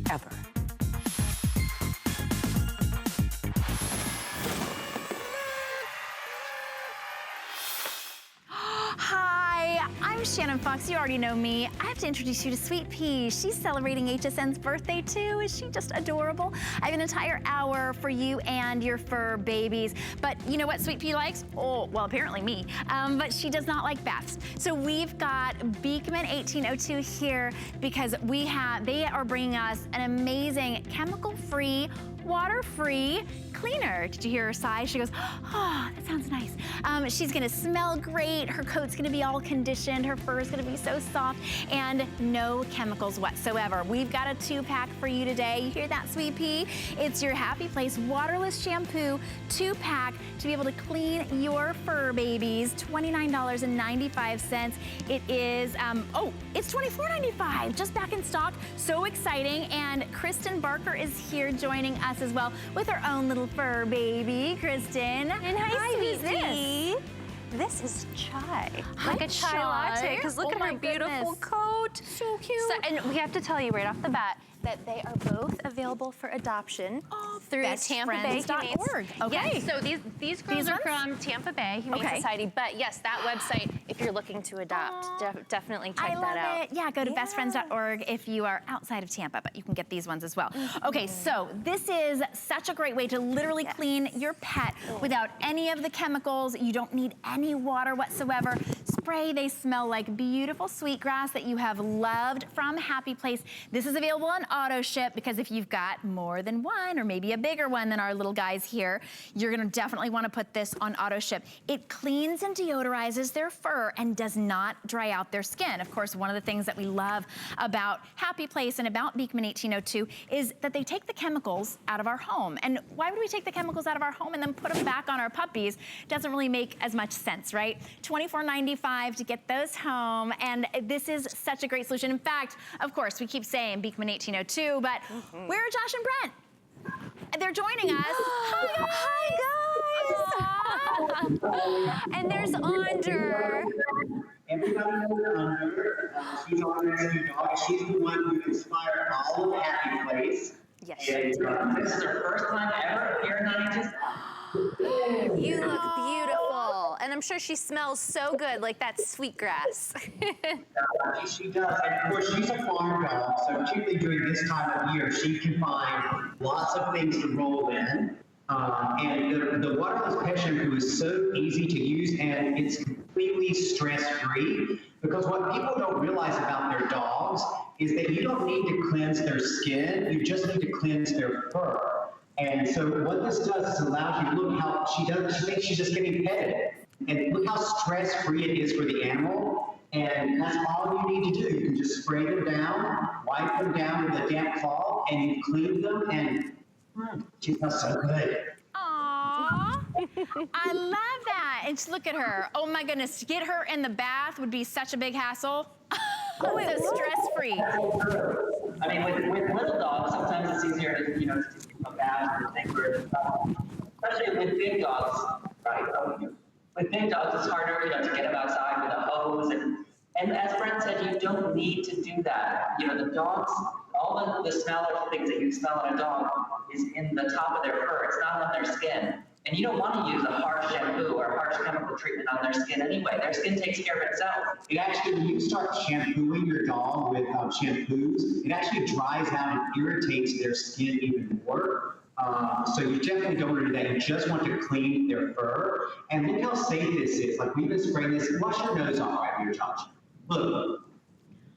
ever. Hi, I'm Shannon Fox. You already know me. I have to introduce you to Sweet Pea. She's celebrating HSN's birthday too. Is she just adorable? I have an entire hour for you and your fur babies. But you know what Sweet Pea likes? Oh, well, apparently me. But she does not like baths. So we've got Beekman 1802 here because they are bringing us an amazing chemical-free, water-free cleaner. Did you hear her sigh? She goes, oh, that sounds nice. She's gonna smell great. Her coat's gonna be all conditioned. Her fur is gonna be so soft and no chemicals whatsoever. We've got a 2-pack for you today. You hear that, Sweet Pea? It's your Happy Place waterless shampoo 2-pack to be able to clean your fur babies. $29.95. It is, it's $24.95, just back in stock. So exciting. And Kristen Barker is here joining us as well with her own little fur baby. Kristen. And hi, Sweetie. This is chai. Hi, Like a chai latte, because look at her beautiful coat. So cute. And we have to tell you right off the bat that they are both available for adoption through TampaBay.org. Okay. Yes, so these girls are from Tampa Bay Humane Society, but yes, that website, if you're looking to adopt, definitely check that out. I love it. Yeah, go to bestfriends.org if you are outside of Tampa, but you can get these ones as well. Okay, so this is such a great way to literally clean your pet without any of the chemicals. You don't need any water whatsoever. Spray, they smell like beautiful sweetgrass that you have loved from Happy Place. This is available on auto ship because if you've got more than one or maybe a bigger one than our little guys here, you're gonna definitely wanna put this on auto ship. It cleans and deodorizes their fur and does not dry out their skin. Of course, one of the things that we love about Happy Place and about Beekman 1802 is that they take the chemicals out of our home. And why would we take the chemicals out of our home and then put them back on our puppies? Doesn't really make as much sense, right? $24.95 to get those home, and this is such a great solution. In fact, of course, we keep saying Beekman 1802, but where are Josh and Brent? They're joining us. Hi, guys. And there's Onder. Everybody knows Under. She's our rescue dog. She's the one who inspired all of Happy Place. Yes, And this is her first time ever here in HSN. You look beautiful. And I'm sure she smells so good, like that sweet grass. She does. And of course, she's a farm dog, so particularly during this time of year, she can find lots of things to roll in. And the waterless pet shampoo is so easy to use, and it's completely stress-free, because what people don't realize about their dogs is that you don't need to cleanse their skin, you just need to cleanse their fur. And so what this does is allows you to look how she thinks she's just getting petted. And look how stress-free it is for the animal. And that's all you need to do. You can just spray them down, wipe them down with a damp cloth, and you clean them, and she smells so good. Aww. I love that. And just look at her. Oh my goodness, to get her in the bath would be such a big hassle. So stress-free. I mean, with little dogs, sometimes it's easier to, to just give them a bath or things, especially with big dogs, right? With big dogs, it's harder, to get them outside with a hose. And as Brent said, you don't need to do that. The dogs, all the smell of things that you smell in a dog is in the top of their fur. It's not on their skin. And you don't want to use a harsh shampoo or a harsh chemical treatment on their skin anyway. Their skin takes care of itself. It actually, when you start shampooing your dog with shampoos, it actually dries out and irritates their skin even more. So you definitely don't want to do that. You just want to clean their fur. And look how safe this is. Like, we've been spraying this. Wash your nose off right here, Josh. Look.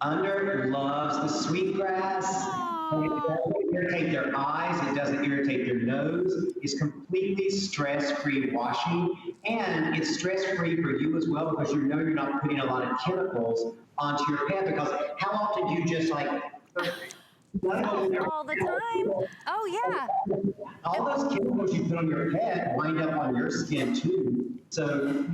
Under loves the sweetgrass. It doesn't irritate their eyes. It doesn't irritate their nose. It's completely stress-free washing. And it's stress-free for you as well, because you're not putting a lot of chemicals onto your pet. Because how often do you just like... All the time. Oh, yeah. All those chemicals you put on your pet wind up on your skin, too. So,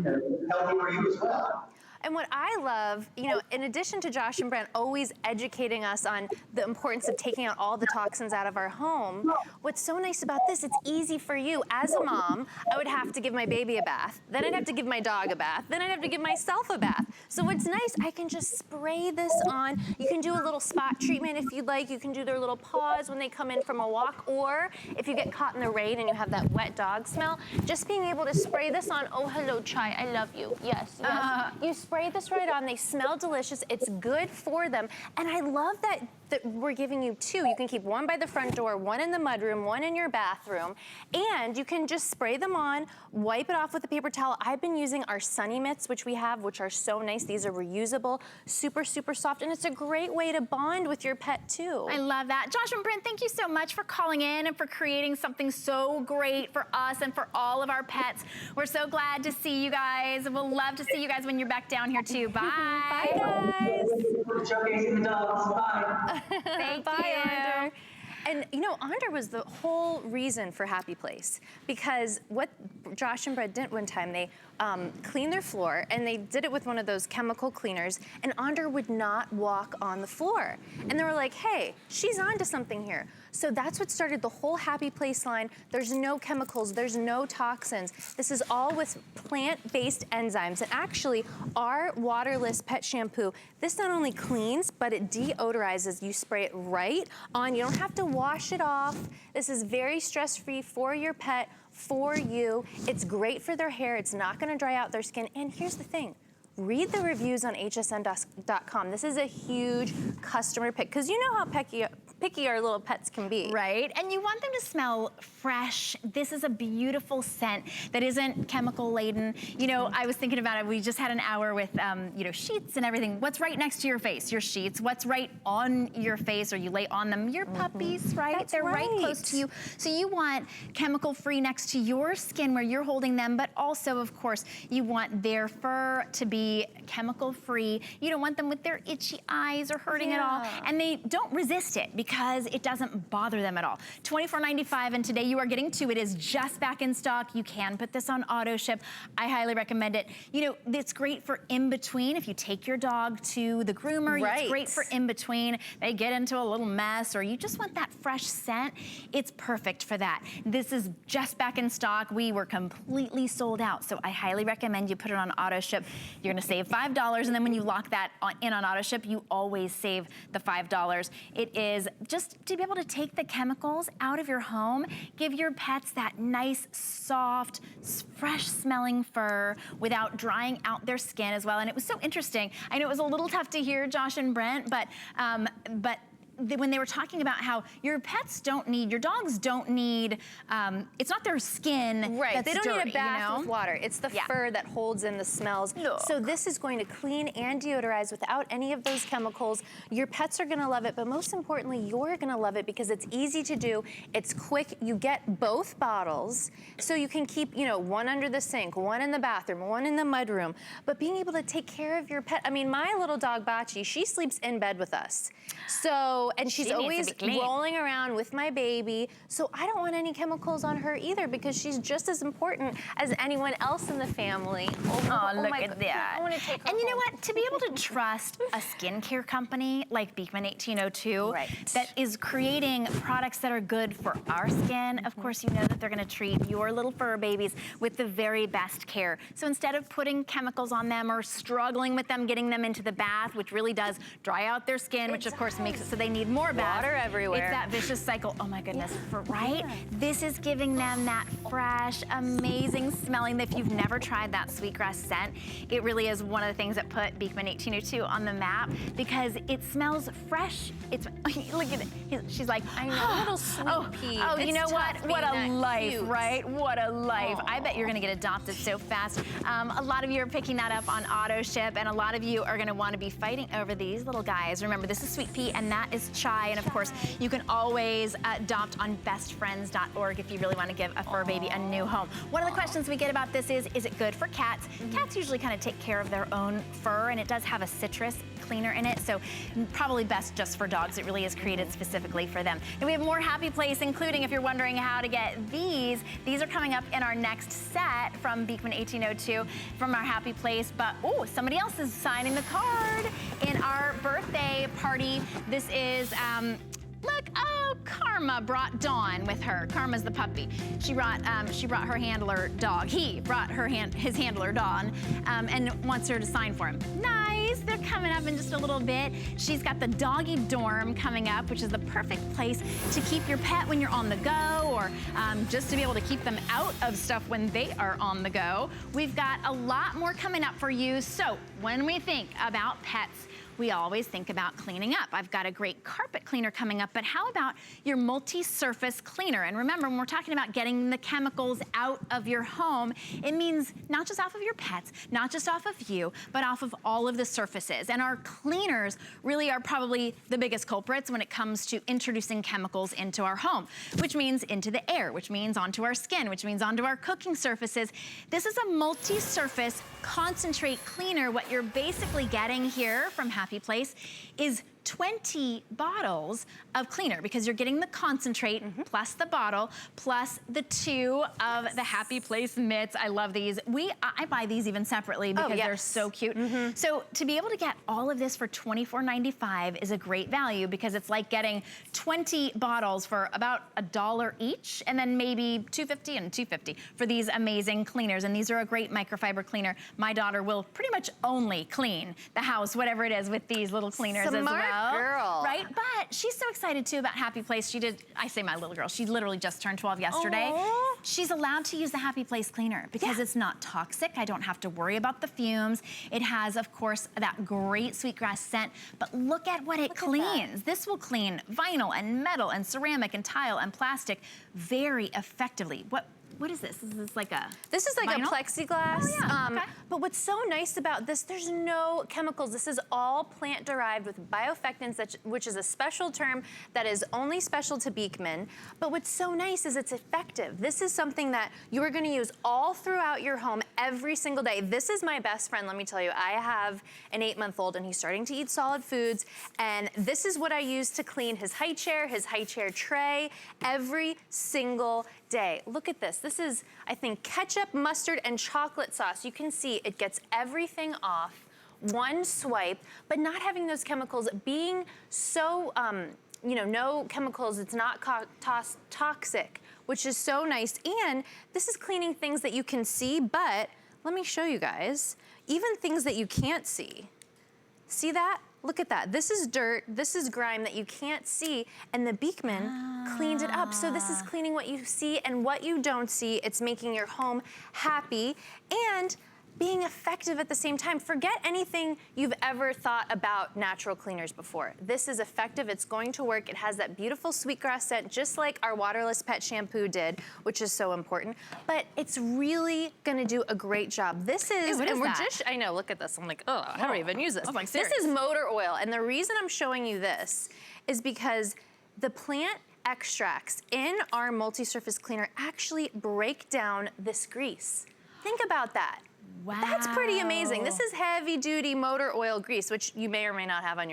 healthy for you as well. And what I love, you know, in addition to Josh and Brent always educating us on the importance of taking out all the toxins out of our home, what's so nice about this, it's easy for you. As a mom, I would have to give my baby a bath, then I'd have to give my dog a bath, then I'd have to give myself a bath. So what's nice, I can just spray this on. You can do a little spot treatment if you'd like. You can do their little paws when they come in from a walk, or if you get caught in the rain and you have that wet dog smell, just being able to spray this on. Oh, hello, Chai, I love you. Yes, yes. You spray this right on. They smell delicious. It's good for them. And I love that we're giving you two. You can keep one by the front door, one in the mudroom, one in your bathroom, and you can just spray them on, wipe it off with a paper towel. I've been using our Sunny Mitts, which we have, which are so nice. These are reusable, super, super soft, and it's a great way to bond with your pet too. I love that. Josh and Brent, thank you so much for calling in and for creating something so great for us and for all of our pets. We're so glad to see you guys. We'll love to see you guys when you're back down here too. Bye. Bye, guys. Showcasing the dogs. Bye. Thank Bye, you. Ander. And you know, Ander was the whole reason for Happy Place, because what Josh and Brett did one time, they cleaned their floor, and they did it with one of those chemical cleaners, and Ander would not walk on the floor. And they were like, hey, she's onto something here. So that's what started the whole Happy Place line. There's no chemicals, there's no toxins. This is all with plant-based enzymes. And actually, our waterless pet shampoo, this not only cleans, but it deodorizes. You spray it right on. You don't have to wash it off. This is very stress-free for your pet, for you. It's great for their hair. It's not gonna dry out their skin. And here's the thing. Read the reviews on hsn.com. This is a huge customer pick, because you know how picky our little pets can be. Right, and you want them to smell fresh. This is a beautiful scent that isn't chemical laden. You know, I was thinking about it, we just had an hour with, you know, sheets and everything. What's right next to your face? Your sheets. What's right on your face, or you lay on them? Your puppies, right? That's They're right close to you. So you want chemical-free next to your skin where you're holding them, but also, of course, you want their fur to be chemical-free. You don't want them with their itchy eyes or hurting at all. And they don't resist it because it doesn't bother them at all. $24.95, and today you are getting two. It is just back in stock. You can put this on auto ship. I highly recommend it. You know, it's great for in between. If you take your dog to the groomer, it's great for in between. They get into a little mess, or you just want that fresh scent. It's perfect for that. This is just back in stock. We were completely sold out, so I highly recommend you put it on auto ship. You're gonna save $5, and then when you lock that in on auto ship, you always save the $5. It is just to be able to take the chemicals out of your home, give your pets that nice, soft, fresh smelling fur without drying out their skin as well. And it was so interesting. I know it was a little tough to hear, Josh and Brent, but when they were talking about how your pets don't need, your dogs don't need, it's not their skin that's they don't dirty, need a bath you know? with water. It's the fur that holds in the smells. So this is going to clean and deodorize without any of those chemicals. Your pets are gonna love it, but most importantly, you're gonna love it because it's easy to do, it's quick, you get both bottles, so you can keep, you know, one under the sink, one in the bathroom, one in the mudroom, but being able to take care of your pet. I mean, my little dog, Bachi, she sleeps in bed with us. So, and she's always rolling around with my baby. So I don't want any chemicals on her either, because she's just as important as anyone else in the family. Oh, look at that. I want to take her and you know home. what? To be able to trust a skincare company like Beekman 1802 that is creating products that are good for our skin, of course you know that they're going to treat your little fur babies with the very best care. So instead of putting chemicals on them or struggling with them, getting them into the bath, which really does dry out their skin, which of course makes it so they need more bath. Water everywhere. It's that vicious cycle. Oh my goodness, right? This is giving them that fresh, amazing smelling. If you've never tried that sweetgrass scent, it really is one of the things that put Beekman 1802 on the map, because it smells fresh. It's, look at it. She's like, I know, little sweet pea. Oh, you know what? What a life, cute. right? What a life. I bet you're gonna get adopted so fast. A lot of you are picking that up on auto ship, and a lot of you are gonna wanna be fighting over these little guys. Remember, this is sweet pea, and that is is Chai. And of course, you can always adopt on bestfriends.org if you really want to give a fur baby a new home. One of the questions we get about this is it good for cats? Cats usually kind of take care of their own fur, and it does have a citrus cleaner in it, so probably best just for dogs. It really is created specifically for them. And we have more Happy Place, including, if you're wondering how to get these are coming up in our next set from Beekman 1802 from our Happy Place. But oh, somebody else is signing the card in our birthday party. This is look, oh, Karma brought Dawn with her. Karma's the puppy. She brought her handler dog. He brought his handler Dawn, and wants her to sign for him. Nice. They're coming up in just a little bit. She's got the doggy dorm coming up, which is the perfect place to keep your pet when you're on the go, or just to be able to keep them out of stuff when they are on the go. We've got a lot more coming up for you. So when we think about pets, we always think about cleaning up. I've got a great carpet cleaner coming up, but how about your multi-surface cleaner? And remember, when we're talking about getting the chemicals out of your home, it means not just off of your pets, not just off of you, but off of all of the surfaces. And our cleaners really are probably the biggest culprits when it comes to introducing chemicals into our home, which means into the air, which means onto our skin, which means onto our cooking surfaces. This is a multi-surface concentrate cleaner. What you're basically getting here from Happy Place is 20 bottles of cleaner, because you're getting the concentrate plus the bottle plus the 2 of the Happy Place mitts. I love these. I buy these even separately because they're so cute. So to be able to get all of this for $24.95 is a great value, because it's like getting 20 bottles for about $1 each, and then maybe $2.50 and $2.50 for these amazing cleaners. And these are a great microfiber cleaner. My daughter will pretty much only clean the house, whatever it is, with these little cleaners as well. Girl. Right? But she's so excited too about Happy Place. I say my little girl, she literally just turned 12 yesterday. Aww. She's allowed to use the Happy Place cleaner because it's not toxic. I don't have to worry about the fumes. It has, of course, that great sweetgrass scent, but look at what it cleans. This will clean vinyl and metal and ceramic and tile and plastic very effectively. What is this? Is this like a This is like vinyl? a plexiglass. Oh, yeah. Okay. But what's so nice about this, there's no chemicals. This is all plant-derived with bioeffectants, which is a special term that is only special to Beekman. But what's so nice is it's effective. This is something that you are going to use all throughout your home every single day. This is my best friend, let me tell you. I have an 8-month-old, and he's starting to eat solid foods. And this is what I use to clean his high chair tray, every single day. Look at this. This is, I think, ketchup, mustard, and chocolate sauce. You can see it gets everything off one swipe, but not having those chemicals, being so, no chemicals, it's not toxic, which is so nice. And this is cleaning things that you can see, but let me show you guys, even things that you can't see. See that? Look at that. This is dirt, this is grime that you can't see, and the Beekman cleaned it up. So this is cleaning what you see and what you don't see. It's making your home happy and being effective at the same time. Forget anything you've ever thought about natural cleaners before. This is effective, it's going to work. It has that beautiful sweetgrass scent, just like our waterless pet shampoo did, which is so important. But it's really gonna do a great job. This is, what is we're that? just, I know, look at this. I'm like, oh, how do I even use this? I'm like, This is motor oil, and the reason I'm showing you this is because the plant extracts in our multi-surface cleaner actually break down this grease. Think about that. Wow. That's pretty amazing. This is heavy duty motor oil grease, which you may or may not have on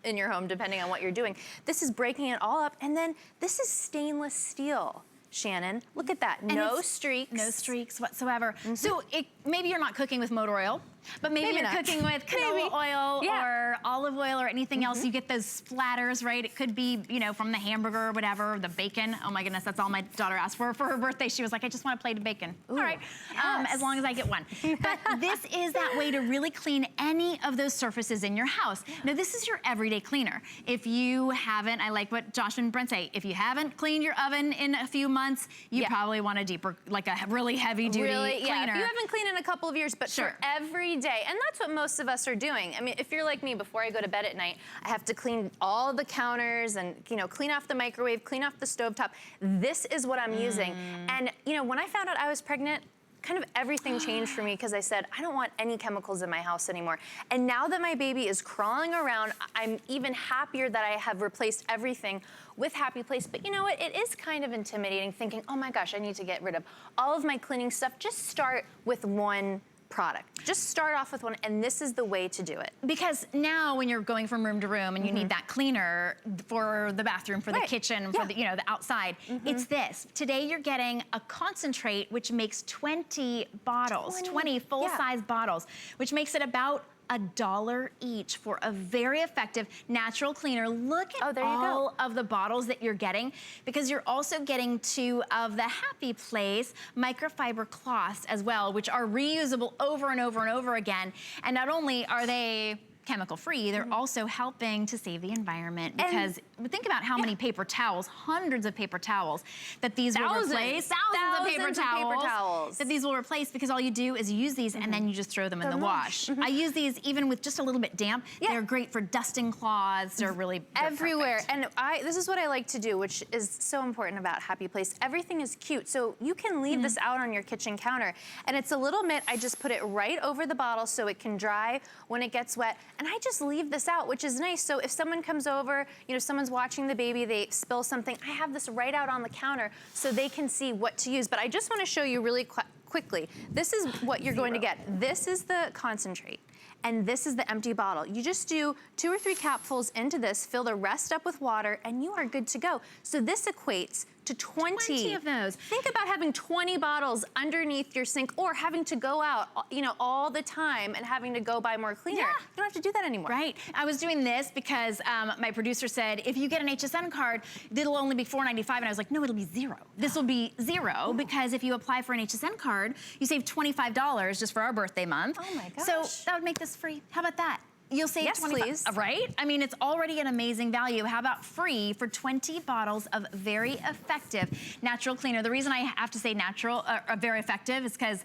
in your home, depending on what you're doing. This is breaking it all up. And then this is stainless steel, Shannon. Look at that, no streaks. No streaks whatsoever. So maybe you're not cooking with motor oil, but maybe you're cooking with canola oil or olive oil or anything else. You get those splatters, right? It could be, from the hamburger or whatever, the bacon. Oh my goodness, that's all my daughter asked for her birthday. She was like, I just want a plate of bacon. Ooh, all right, as long as I get one. But this is that way to really clean any of those surfaces in your house. Now, this is your everyday cleaner. If you haven't, I like what Josh and Brent say, if you haven't cleaned your oven in a few months, you probably want a deeper, like a really heavy duty cleaner. Yeah, if you haven't cleaned in a couple of years, but for every day. And that's what most of us are doing. I mean, if you're like me, before I go to bed at night, I have to clean all the counters and, clean off the microwave, clean off the stovetop. This is what I'm using. And, when I found out I was pregnant, kind of everything changed for me because I said, I don't want any chemicals in my house anymore. And now that my baby is crawling around, I'm even happier that I have replaced everything with Happy Place. But you know what? It is kind of intimidating thinking, oh my gosh, I need to get rid of all of my cleaning stuff. Just start with one product. Just start off with one, and this is the way to do it. Because now when you're going from room to room and you need that cleaner for the bathroom, for the kitchen, for the, the outside, it's this. Today you're getting a concentrate which makes 20 bottles, 20 full-size bottles, which makes it about $1 each for a very effective natural cleaner. Look at all of the bottles that you're getting, because you're also getting 2 of the Happy Place microfiber cloths as well, which are reusable over and over and over again. And not only are they chemical free, they're also helping to save the environment, because think about how many paper towels, hundreds of paper towels that these will replace, thousands of paper towels that these will replace, because all you do is use these and then you just throw them in the wash. I use these even with just a little bit damp. They're great for dusting cloths. They're really everywhere. Perfect. And this is what I like to do, which is so important about Happy Place. Everything is cute, so you can leave this out on your kitchen counter, and it's a little mitt. I just put it right over the bottle so it can dry when it gets wet. And I just leave this out, which is nice. So if someone comes over, someone's watching the baby, they spill something, I have this right out on the counter so they can see what to use. But I just want to show you really quickly. This is what you're going to get. This is the concentrate, and this is the empty bottle. You just do 2 or 3 capfuls into this, fill the rest up with water, and you are good to go. So this equates to 20 of those. Think about having 20 bottles underneath your sink, or having to go out, all the time and having to go buy more cleaner. You don't have to do that anymore. Right. I was doing this because my producer said, if you get an HSN card, it'll only be $4.95. And I was like, no, it'll be $0. This will be $0, because if you apply for an HSN card, you save $25 just for our birthday month. Oh my gosh. So that would make this free. How about that? You'll save yes, 25, please. Right? I mean, it's already an amazing value. How about free for 20 bottles of very effective natural cleaner? The reason I have to say natural, very effective, is because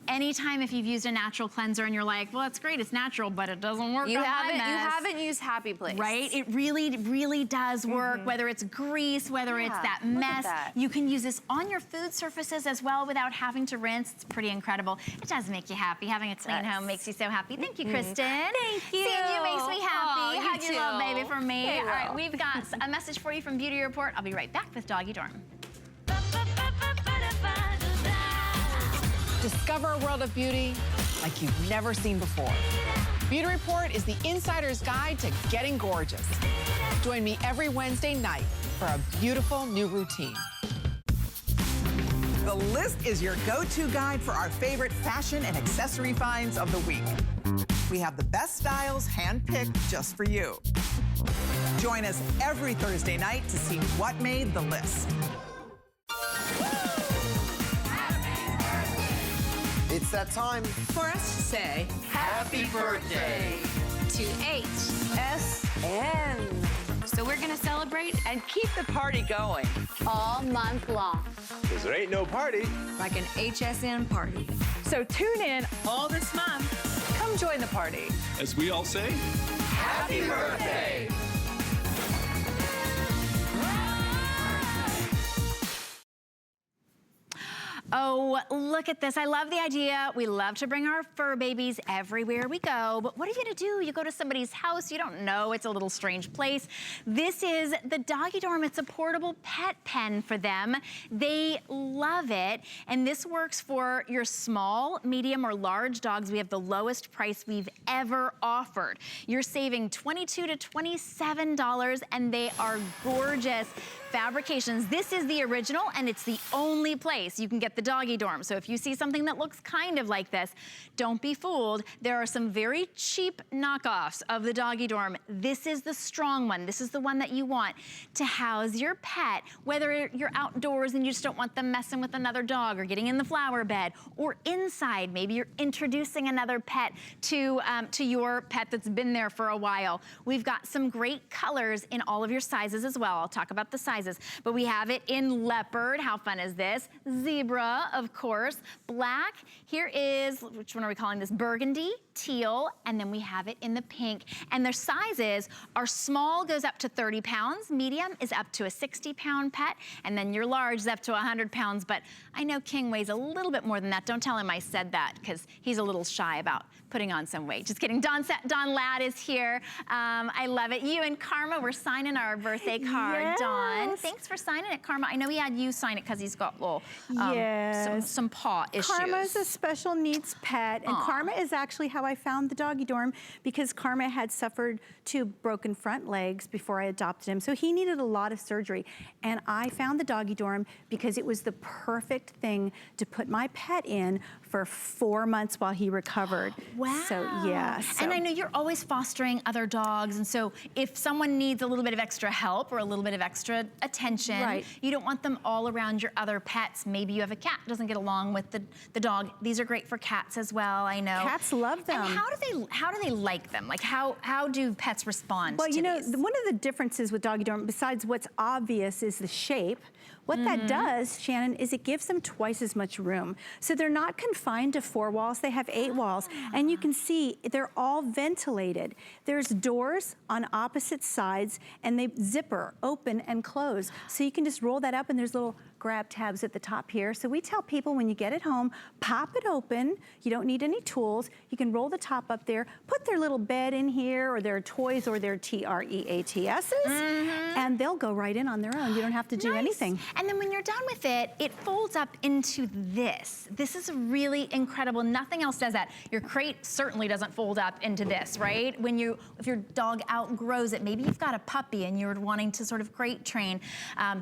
anytime if you've used a natural cleanser and you're like, well, it's great, it's natural, but it doesn't work on my mess. You haven't used Happy Place. Right? It really, really does work, whether it's grease, whether it's that mess. You can use this on your food surfaces as well without having to rinse. It's pretty incredible. It does make you happy. Having a clean home makes you so happy. Thank you, Kristen. Thank you. Seeing you makes me happy. Oh, Hug your little baby from me. Hey, all right, we've got a message for you from Beauty Report. I'll be right back with Doggy Dorm. Discover a world of beauty like you've never seen before. Beauty Report is the insider's guide to getting gorgeous. Join me every Wednesday night for a beautiful new routine. The List is your go-to guide for our favorite fashion and accessory finds of the week. We have the best styles handpicked just for you. Join us every Thursday night to see what made the list. It's that time for us to say happy birthday to HSN. So we're gonna celebrate and keep the party going all month long. Because there ain't no party like an HSN party. So tune in all this month. Come join the party. As we all say, happy birthday. Oh, look at this. I love the idea. We love to bring our fur babies everywhere we go. But what are you gonna do? You go to somebody's house, you don't know, it's a little strange place. This is the Doggy Dorm. It's a portable pet pen for them. They love it. And this works for your small, medium, or large dogs. We have the lowest price we've ever offered. You're saving $22 to $27, and they are gorgeous fabrications. This is the original, and it's the only place you can get the Doggy Dorm. So if you see something that looks kind of like this, don't be fooled. There are some very cheap knockoffs of the Doggy Dorm. This is the strong one. This is the one that you want to house your pet, whether you're outdoors and you just don't want them messing with another dog or getting in the flower bed, or inside. Maybe you're introducing another pet to your pet that's been there for a while. We've got some great colors in all of your sizes as well. I'll talk about the sizes, but we have it in leopard. How fun is this? Zebra, Ultra, of course. Black, here is, which one are we calling this? Burgundy, teal, and then we have it in the pink. And their sizes are small goes up to 30 pounds, medium is up to a 60-pound pet, and then your large is up to 100 pounds. But I know King weighs a little bit more than that. Don't tell him I said that, because he's a little shy about putting on some weight. Just kidding. Don Ladd is here. I love it. You and Karma, we're signing our birthday card. Yes. Don, thanks for signing it, Karma. I know we had you sign it because he's got little some paw issues. Karma's a special needs pet, and Karma is actually how I found the doggy dorm, because Karma had suffered 2 broken front legs before I adopted him, so he needed a lot of surgery. And I found the doggy dorm because it was the perfect thing to put my pet in for 4 months while he recovered. Wow. So, yeah. And I know you're always fostering other dogs, and so if someone needs a little bit of extra help or a little bit of extra attention, right, you don't want them all around your other pets. Maybe you have a cat doesn't get along with the dog. These are great for cats as well, I know. Cats love them. And how do they like them? Like how do pets respond to these? Well, these? one of the differences with doggy dorm, besides what's obvious, is the shape. What that does, Shannon, is it gives them twice as much room. So they're not confined to 4 walls, they have 8 walls. And you can see they're all ventilated. There's doors on opposite sides, and they zipper, open and close. So you can just roll that up, and there's little grab tabs at the top here. So we tell people when you get it home, pop it open. You don't need any tools. You can roll the top up there, put their little bed in here, or their toys, or their TREATSs, and they'll go right in on their own. You don't have to do anything. And then when you're done with it, it folds up into this. This is really incredible. Nothing else does that. Your crate certainly doesn't fold up into this, right? If your dog outgrows it, maybe you've got a puppy and you're wanting to sort of crate train.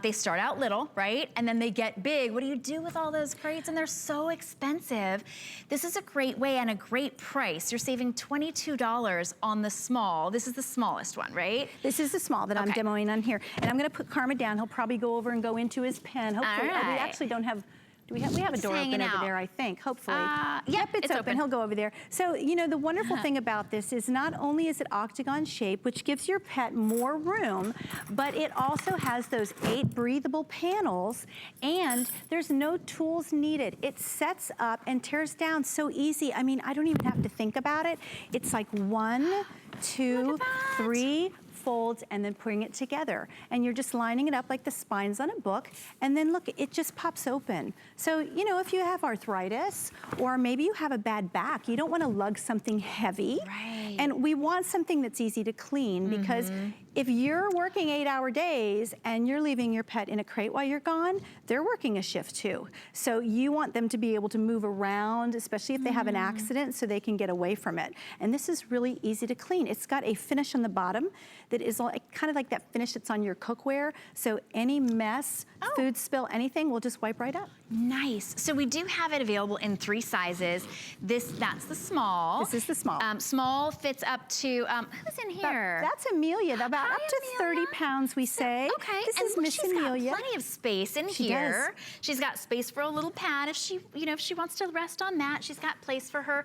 They start out little, right? And then they get big. What do you do with all those crates? And they're so expensive. This is a great way and a great price. You're saving $22 on the small. This is the smallest one, right? This is the small that I'm demoing on here. And I'm gonna put Karma down. He'll probably go over and go into his pen. Hopefully, we actually don't have, we have a door open over there, I think, hopefully. Yep, it's open. He'll go over there. So, the wonderful thing about this is not only is it octagon shape, which gives your pet more room, but it also has those 8 breathable panels, and there's no tools needed. It sets up and tears down so easy. I mean, I don't even have to think about it. It's like 1, 2, 3, folds, and then putting it together. And you're just lining it up like the spines on a book, and then look, it just pops open. So, if you have arthritis, or maybe you have a bad back, you don't want to lug something heavy. Right. And we want something that's easy to clean, because if you're working 8-hour days and you're leaving your pet in a crate while you're gone, they're working a shift too. So you want them to be able to move around, especially if they have an accident, so they can get away from it. And this is really easy to clean. It's got a finish on the bottom that is kind of like that finish that's on your cookware. So any mess, food spill, anything, will just wipe right up. Nice. So we do have it available in 3 sizes. That's the small. This is the small. Small fits up to, who's in here? That's Amelia, about up to 30 pounds, we say. Okay, This and is look, Miss she's Amelia. got plenty of space in here. She's got space for a little pad if she, if she wants to rest on that. She's got place for her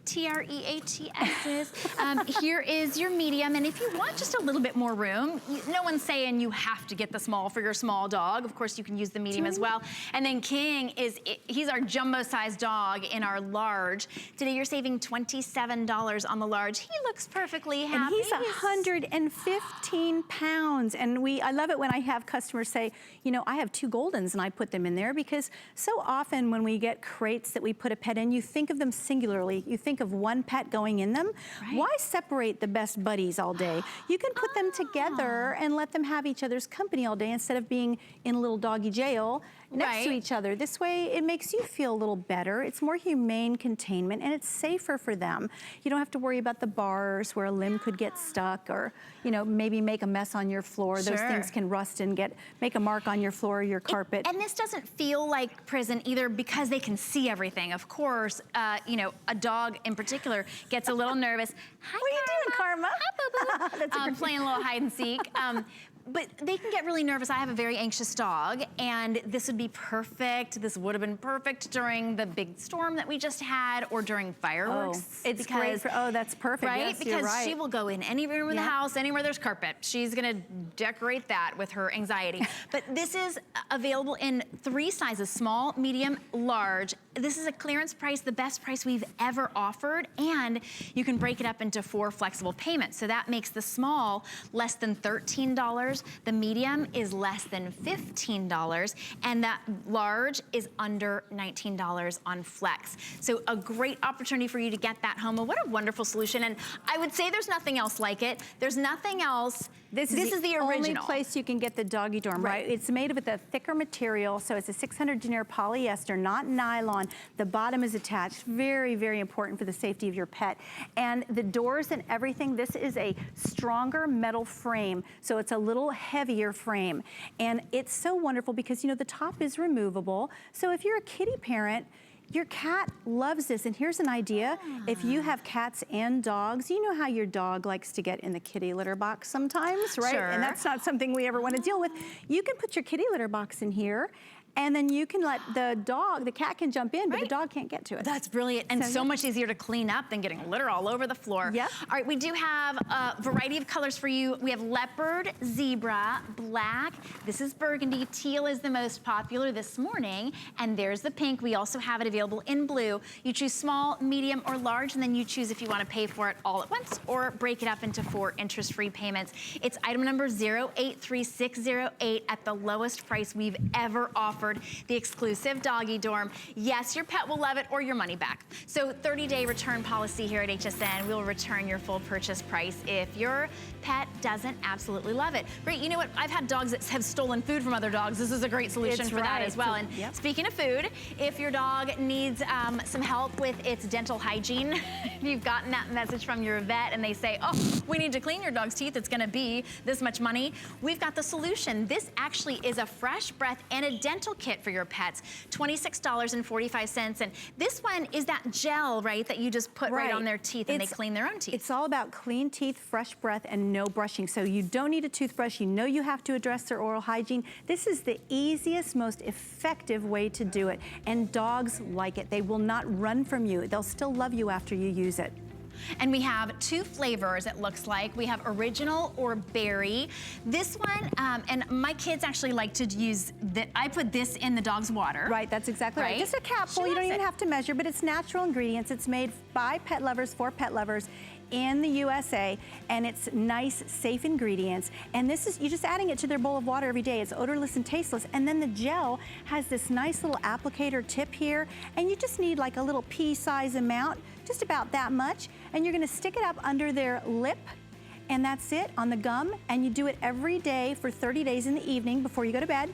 TREATSs. Here is your medium, and if you want just a little bit more room, no one's saying you have to get the small for your small dog. Of course, you can use the medium as well. And then King he's our jumbo-sized dog in our large. Today you're saving $27 on the large. He looks perfectly happy. And he's 115 pounds. And I love it when I have customers say, I have 2 Goldens and I put them in there, because so often when we get crates that we put a pet in, you think of them singularly. You think of one pet going in them. Right. Why separate the best buddies all day? You can put them together and let them have each other's company all day, instead of being in a little doggy jail next to each other. This way, it makes you feel a little better. It's more humane containment, and it's safer for them. You don't have to worry about the bars where a limb could get stuck, or maybe make a mess on your floor. Those things can rust and make a mark on your floor or your carpet. And this doesn't feel like prison either, because they can see everything. Of course, a dog in particular gets a little nervous. Hi, what are you doing, Karma? Hi, Boo Boo. Playing a little hide and seek. But they can get really nervous. I have a very anxious dog, and this would be perfect. This would have been perfect during the big storm that we just had, or during fireworks. Oh, it's great for, oh, that's perfect. Right? Yes, because you're right. she will go in any room in the house, anywhere there's carpet. She's gonna decorate that with her anxiety. But this is available in 3 sizes, small, medium, large. This is a clearance price, the best price we've ever offered, and you can break it up into 4 flexible payments. So that makes the small less than $13, the medium is less than $15, and that large is under $19 on Flex. So a great opportunity for you to get that home. And what a wonderful solution. And I would say there's nothing else like it. There's nothing else. This is the original. Only place you can get the doggy dorm, right? It's made with a thicker material, so it's a 600 denier polyester, not nylon. The bottom is attached. Very, very important for the safety of your pet. And the doors and everything, this is a stronger metal frame, so it's a little heavier frame. And it's so wonderful because, you know, the top is removable. So if you're a kitty parent, your cat loves this. And here's an idea. If you have cats and dogs, you know how your dog likes to get in the kitty litter box sometimes, right? Sure. And that's not something we ever want to deal with. You can put your kitty litter box in here, and then you can let the dog, the cat can jump in, but the dog can't get to it. That's brilliant, and so much easier to clean up than getting litter all over the floor. Yep. All right, we do have a variety of colors for you. We have leopard, zebra, black. This is burgundy. Teal is the most popular this morning, and there's the pink. We also have it available in blue. You choose small, medium, or large, and then you choose if you want to pay for it all at once or break it up into 4 interest-free payments. It's item number 083608 at the lowest price we've ever offered. The exclusive doggy dorm. Yes, your pet will love it or your money back. So 30-day return policy here at HSN. We'll return your full purchase price if your pet doesn't absolutely love it. Great, you know what? I've had dogs that have stolen food from other dogs. This is a great solution for that as well. And speaking of food, if your dog needs some help with its dental hygiene, you've gotten that message from your vet and they say, oh, we need to clean your dog's teeth. It's gonna be this much money. We've got the solution. This actually is a fresh breath and a dental kit for your pets, $26.45. And this one is that gel, right, that you just put right on their teeth and they clean their own teeth. It's all about clean teeth, fresh breath, and no brushing. So you don't need a toothbrush. You know you have to address their oral hygiene. This is the easiest, most effective way to do it. And dogs like it. They will not run from you. They'll still love you after you use it. And we have 2 flavors, it looks like. We have original or berry. This one, and my kids actually like to use, I put this in the dog's water. Right, that's exactly right. Just a capsule, you don't even have to measure, but it's natural ingredients. It's made by pet lovers for pet lovers in the USA, and it's nice, safe ingredients. And this is, you're just adding it to their bowl of water every day. It's odorless and tasteless. And then the gel has this nice little applicator tip here, and you just need like a little pea-size amount, just about that much, and you're gonna stick it up under their lip, and that's it, on the gum, and you do it every day for 30 days in the evening before you go to bed.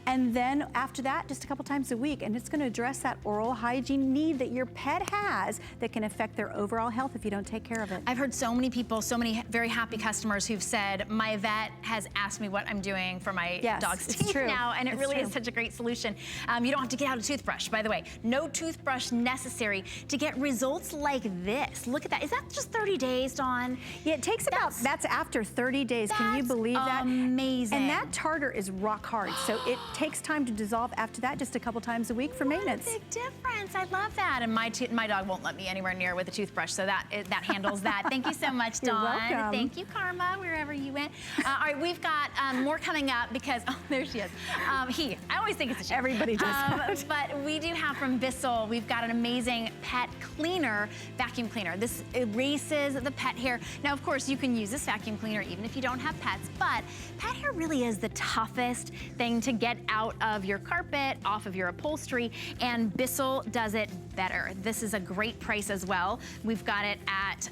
And then after that, just a couple times a week, and it's gonna address that oral hygiene need that your pet has that can affect their overall health if you don't take care of it. I've heard so many people, so many very happy customers who've said, my vet has asked me what I'm doing for my dog's teeth now, and it really is such a great solution. You don't have to get out a toothbrush, by the way. No toothbrush necessary to get results like this. Look at that. Is that just 30 days, Dawn? Yeah, it takes that's after 30 days. Can you believe that? Amazing. And that tartar is rock hard, so it takes time to dissolve after that, just a couple times a week for maintenance. What a big difference. I love that. And my dog won't let me anywhere near with a toothbrush, so that handles that. Thank you so much, Dawn. You're welcome. Thank you, Karma, wherever you went. All right, we've got more coming up because, oh, there she is. I always think it's a she. Everybody does But we do have from Bissell, we've got an amazing pet cleaner, vacuum cleaner. This erases the pet hair. Now, of course, you can use this vacuum cleaner even if you don't have pets, but pet hair really is the toughest thing to get out of your carpet, off of your upholstery, and Bissell does it better. This is a great price as well. We've got it at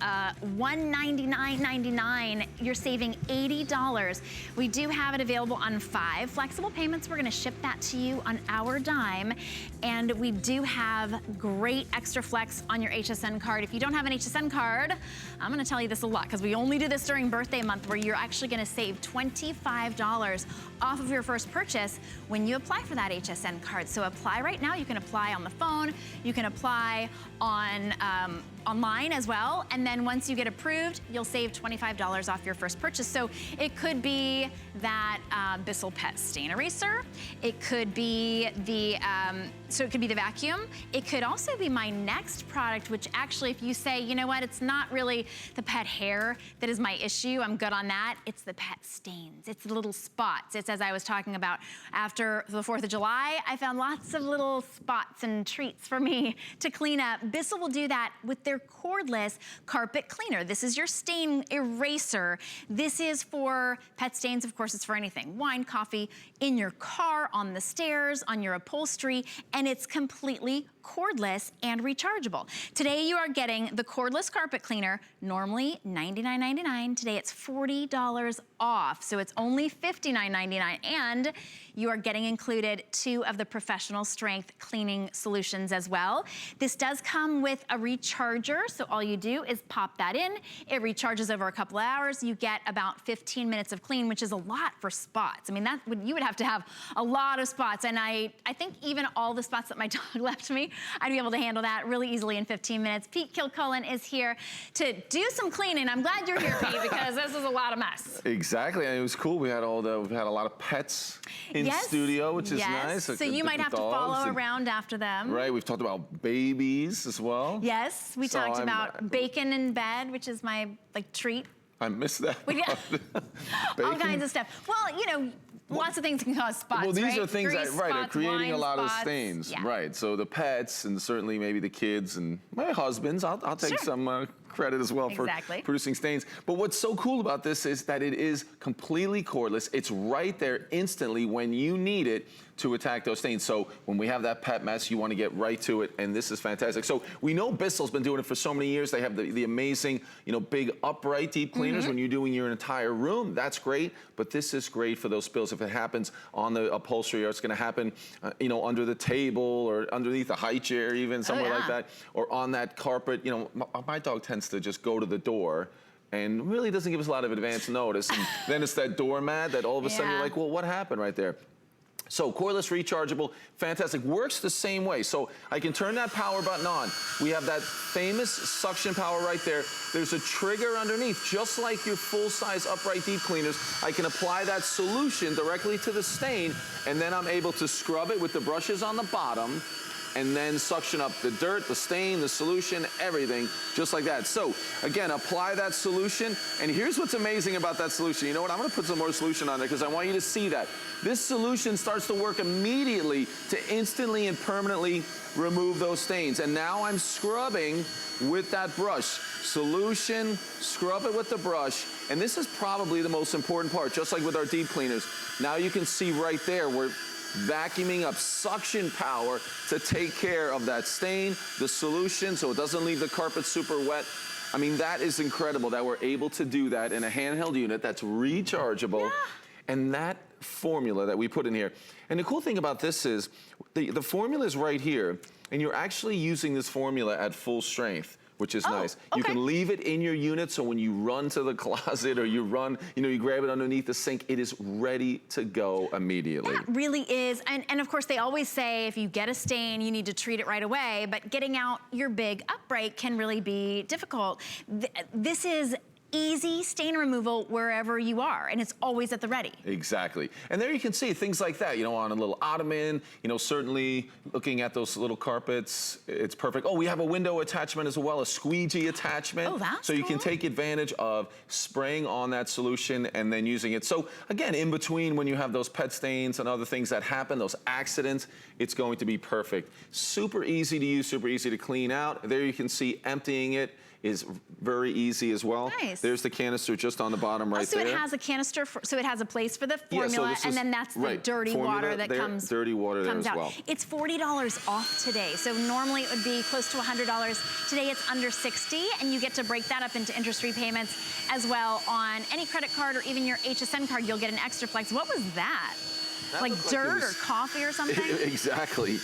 $199.99. You're saving $80. We do have it available on 5 flexible payments. We're gonna ship that to you on our dime. And we do have great extra flex on your HSN card. If you don't have an HSN card, I'm gonna tell you this a lot because we only do this during birthday month where you're actually gonna save $25 off of your first purchase when you apply for that HSN card. So apply right now. You can apply on the phone. You can apply on online as well. And then once you get approved, you'll save $25 off your first purchase. So it could be that Bissell Pet Stain Eraser. It could be the, the vacuum. It could also be my next product, which actually, if you say, you know what, it's not really the pet hair that is my issue, I'm good on that. It's the pet stains. It's the little spots. It's as I was talking about after the 4th of July, I found lots of little spots and treats for me to clean up. Bissell will do that with their cordless carpet cleaner. This is your stain eraser. This is for pet stains. Of course, it's for anything. Wine, coffee, in your car, on the stairs, on your upholstery, and it's completely cordless and rechargeable. Today you are getting the cordless carpet cleaner, normally $99.99. Today it's $40 off, so it's only $59.99, and you are getting included 2 of the professional strength cleaning solutions as well. This does come with a recharger, so all you do is pop that in. It recharges over a couple of hours. You get about 15 minutes of clean, which is a lot for spots. I mean, you would have to have a lot of spots, and I think even all the spots that my dog left me, I'd be able to handle that really easily in 15 minutes. Pete Kilcullen is here to do some cleaning. I'm glad you're here, Pete, because this is a lot of mess. Exactly, and it was cool. We've had a lot of pets in studio, which is nice. So you might have to follow around after them. Right, we've talked about babies as well. Yes, we talked about bacon in bed, which is my treat. I missed that. All kinds of stuff. Well, you know, lots of things can cause spots, well, these right? are things Grease that, right, spots, are creating a lot spots. of stains. Yeah. Right, so the pets and certainly maybe the kids and my husband's, I'll take some credit as well for producing stains. But what's so cool about this is that it is completely cordless. It's right there instantly when you need it to attack those stains. So when we have that pet mess, you want to get right to it, and this is fantastic. So we know Bissell's been doing it for so many years. They have the amazing, you know, big upright deep cleaners when you're doing your entire room. That's great, but this is great for those spills. If it happens on the upholstery, or it's going to happen, you know, under the table or underneath the high chair, even somewhere like that, or on that carpet. You know, my dog tends to just go to the door and really doesn't give us a lot of advance notice. And then it's that doormat that all of a sudden you're like, well, what happened right there? So cordless, rechargeable, fantastic. Works the same way. So I can turn that power button on. We have that famous suction power right there. There's a trigger underneath, just like your full-size upright deep cleaners. I can apply that solution directly to the stain, and then I'm able to scrub it with the brushes on the bottom, and then suction up the dirt, the stain, the solution, everything, just like that. So again, apply that solution, and here's what's amazing about that solution. You know what, I'm gonna put some more solution on there because I want you to see that. This solution starts to work immediately to instantly and permanently remove those stains. And now I'm scrubbing with that brush. Solution, scrub it with the brush, and this is probably the most important part, just like with our deep cleaners. Now you can see right there, we're vacuuming up suction power to take care of that stain, the solution, so it doesn't leave the carpet super wet. I mean, that is incredible that we're able to do that in a handheld unit that's rechargeable. And that formula that we put in here. And the cool thing about this is the formula is right here, and you're actually using this formula at full strength, which is nice. You can leave it in your unit, so when you run to the closet or you run, you know, you grab it underneath the sink, it is ready to go immediately. That really is, and of course they always say if you get a stain, you need to treat it right away, but getting out your big upright can really be difficult. This is easy stain removal wherever you are, and it's always at the ready. Exactly. And there you can see things like that, you know, on a little ottoman, you know, certainly looking at those little carpets, it's perfect. Oh, we have a window attachment as well, a squeegee attachment. Oh, that's so you can take advantage of spraying on that solution and then using it. So again, in between when you have those pet stains and other things that happen, those accidents, it's going to be perfect. Super easy to use, super easy to clean out. There you can see emptying it is very easy as well. Nice. There's the canister just on the bottom right there. So it has a canister, so it has a place for the formula, and then that's the dirty water that comes dirty water there as out. well. It's $40 off today. So normally it would be close to $100. Today it's under $60, and you get to break that up into interest-free payments as well on any credit card or even your HSN card. You'll get an extra flex. What was that? Like dirt or coffee or something? Exactly.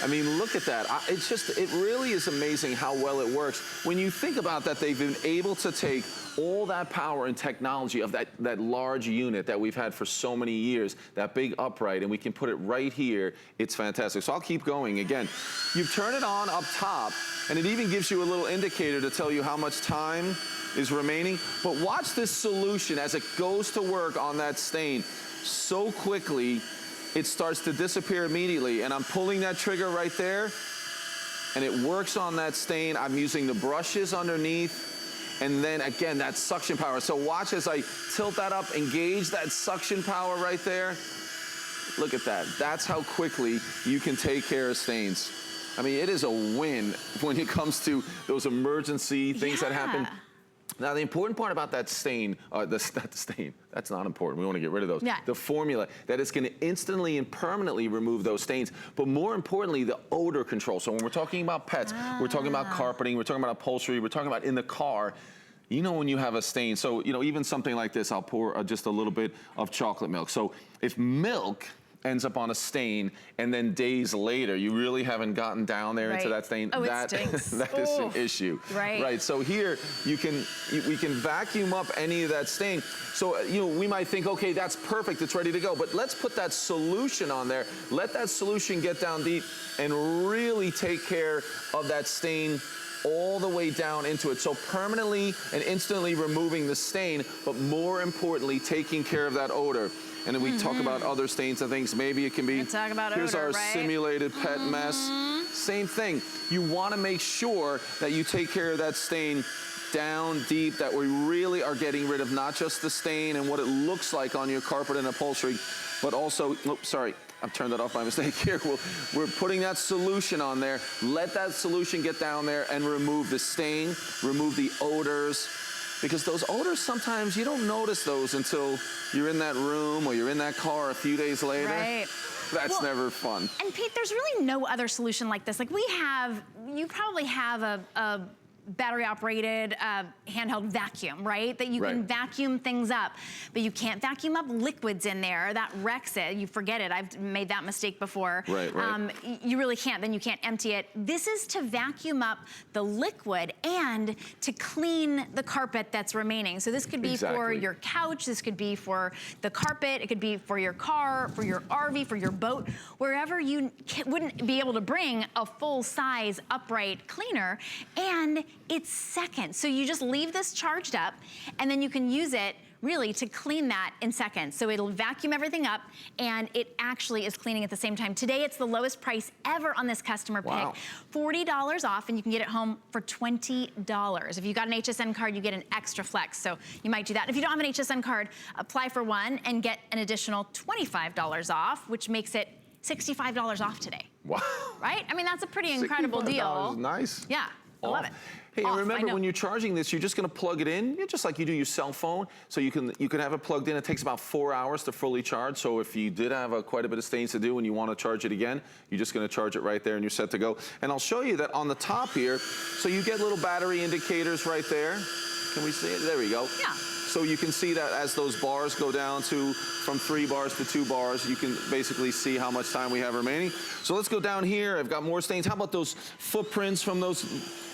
I mean, look at that. It really is amazing how well it works. When you think about that, they've been able to take all that power and technology of that large unit that we've had for so many years, that big upright, and we can put it right here. It's fantastic. So I'll keep going. Again, you turn it on up top, and it even gives you a little indicator to tell you how much time is remaining. But watch this solution as it goes to work on that stain. So quickly, it starts to disappear immediately, and I'm pulling that trigger right there, and it works on that stain. I'm using the brushes underneath, and then again, that suction power. So watch as I tilt that up, engage that suction power right there. Look at that. That's how quickly you can take care of stains. I mean, it is a win when it comes to those emergency things that happen. Now, the important part about that stain, that's not important. We want to get rid of those. Yeah. The formula, that it's going to instantly and permanently remove those stains. But more importantly, the odor control. So when we're talking about pets, we're talking about carpeting, we're talking about upholstery, we're talking about in the car. You know when you have a stain. So, you know, even something like this, I'll pour just a little bit of chocolate milk. So if milk ends up on a stain, and then days later you really haven't gotten down there into that stain, that is an issue. Right. So here we can vacuum up any of that stain. So you know, we might think, okay, that's perfect, it's ready to go. But let's put that solution on there. Let that solution get down deep and really take care of that stain all the way down into it. So permanently and instantly removing the stain, but more importantly, taking care of that odor. And then we talk about other stains and things. Maybe it can be, here's our simulated pet mess. Same thing. You want to make sure that you take care of that stain down deep, that we really are getting rid of not just the stain and what it looks like on your carpet and upholstery, but also, oops, sorry, I've turned that off by mistake here. We're putting that solution on there. Let that solution get down there and remove the stain, remove the odors. Because those odors, sometimes you don't notice those until you're in that room or you're in that car a few days later. Right. That's never fun. And Pete, there's really no other solution like this. Like you probably have a battery-operated handheld vacuum, right? That you can vacuum things up, but you can't vacuum up liquids in there. That wrecks it. You forget it. I've made that mistake before. You really can't. Then you can't empty it. This is to vacuum up the liquid and to clean the carpet that's remaining. So this could be for your couch. This could be for the carpet. It could be for your car, for your RV, for your boat, wherever you wouldn't be able to bring a full-size upright cleaner. And it's seconds. So you just leave this charged up, and then you can use it really to clean that in seconds. So it'll vacuum everything up, and it actually is cleaning at the same time. Today, it's the lowest price ever on this customer pick. $40 off, and you can get it home for $20. If you got an HSN card, you get an extra flex. So you might do that. If you don't have an HSN card, apply for one and get an additional $25 off, which makes it $65 off today. Wow. Right? I mean, that's a pretty incredible deal. Nice. Yeah. I love it. Hey, and remember, when you're charging this, you're just going to plug it in, just like you do your cell phone. So you can have it plugged in. It takes about 4 hours to fully charge. So if you did have quite a bit of stains to do and you want to charge it again, you're just going to charge it right there and you're set to go. And I'll show you that on the top here. So you get little battery indicators right there. Can we see it? There we go. Yeah. So you can see that as those bars go down from 3 bars to 2 bars, you can basically see how much time we have remaining. So let's go down here. I've got more stains. How about those footprints from those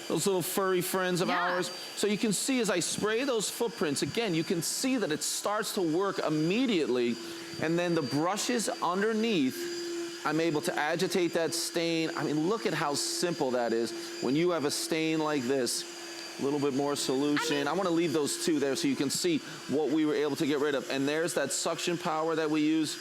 little furry friends of ours? So you can see as I spray those footprints, again, you can see that it starts to work immediately. And then the brushes underneath, I'm able to agitate that stain. I mean, look at how simple that is. When you have a stain like this, a little bit more solution. I want to leave those 2 there so you can see what we were able to get rid of. And there's that suction power that we use.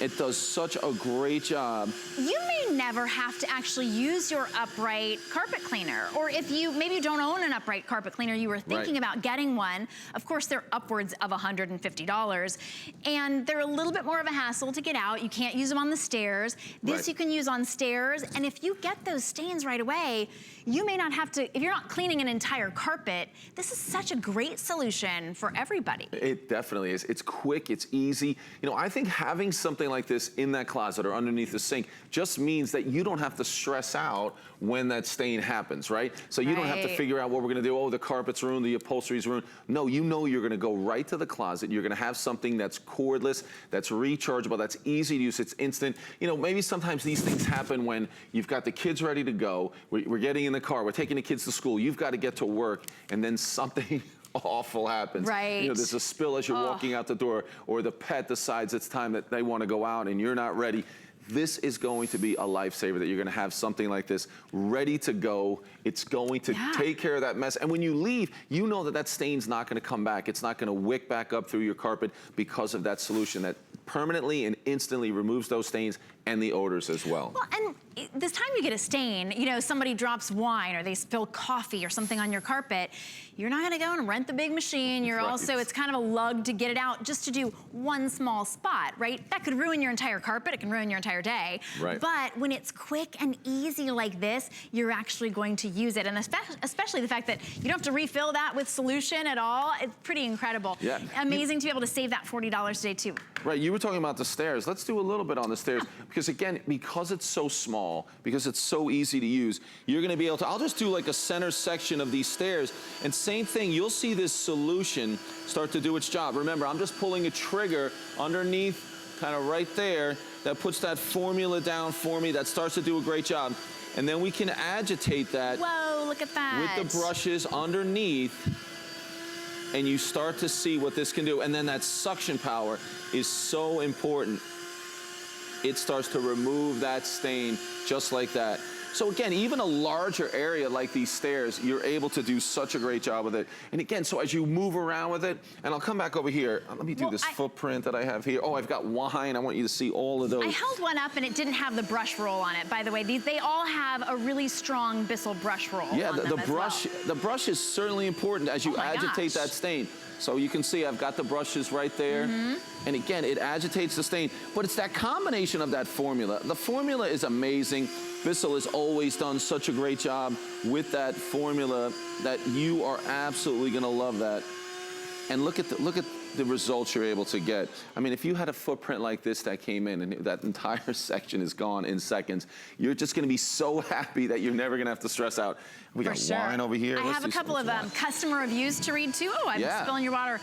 It does such a great job. You may never have to actually use your upright carpet cleaner. Or if you maybe don't own an upright carpet cleaner, you were thinking about getting one. Of course, they're upwards of $150. And they're a little bit more of a hassle to get out. You can't use them on the stairs. This you can use on stairs. And if you get those stains right away, you may not have to, if you're not cleaning an entire carpet, this is such a great solution for everybody. It definitely is. It's quick, it's easy. You know, I think having something something like this in that closet or underneath the sink just means that you don't have to stress out when that stain happens, right? So you don't have to figure out what we're gonna do. Oh, the carpet's ruined, the upholstery's ruined. No, you know you're gonna go right to the closet. You're gonna have something that's cordless, that's rechargeable, that's easy to use, it's instant. You know, maybe sometimes these things happen when you've got the kids ready to go, we're getting in the car, we're taking the kids to school, you've got to get to work, and then something awful happens. Right. You know, there's a spill as you're walking out the door, or the pet decides it's time that they want to go out and you're not ready. This is going to be a lifesaver, that you're going to have something like this ready to go. It's going to take care of that mess. And when you leave, you know that that stain's not going to come back. It's not going to wick back up through your carpet because of that solution that permanently and instantly removes those stains and the odors as well. Well, and this time you get a stain, you know, somebody drops wine or they spill coffee or something on your carpet, you're not gonna go and rent the big machine. You're also, it's kind of a lug to get it out just to do one small spot, right? That could ruin your entire carpet, it can ruin your entire day. Right. But when it's quick and easy like this, you're actually going to use it. And especially the fact that you don't have to refill that with solution at all, it's pretty incredible. Yeah. Amazing to be able to save that $40 today too. Right, you were talking about the stairs. Let's do a little bit on the stairs, because again, because it's so small, because it's so easy to use, you're gonna be able to, I'll just do like a center section of these stairs, and same thing, you'll see this solution start to do its job. Remember, I'm just pulling a trigger underneath, kind of right there, that puts that formula down for me, that starts to do a great job. And then we can agitate that. Whoa, look at that. With the brushes underneath, and you start to see what this can do. And then that suction power is so important. It starts to remove that stain just like that. So again, even a larger area like these stairs, you're able to do such a great job with it. And again, so as you move around with it, and I'll come back over here. Let me do this footprint that I have here. Oh, I've got wine. I want you to see all of those. I held one up and it didn't have the brush roll on it, by the way. They all have a really strong Bissell brush roll on them the brush is certainly important as you agitate that stain. So you can see I've got the brushes right there. And again, it agitates the stain, but it's that combination of that formula. The formula is amazing. Bissell has always done such a great job with that formula that you are absolutely gonna love that. And look at the results you're able to get. I mean, if you had a footprint like this that came in and that entire section is gone in seconds, you're just gonna be so happy that you're never gonna have to stress out. We got wine over here. I have a couple of customer reviews to read too. Oh, I'm spilling your water.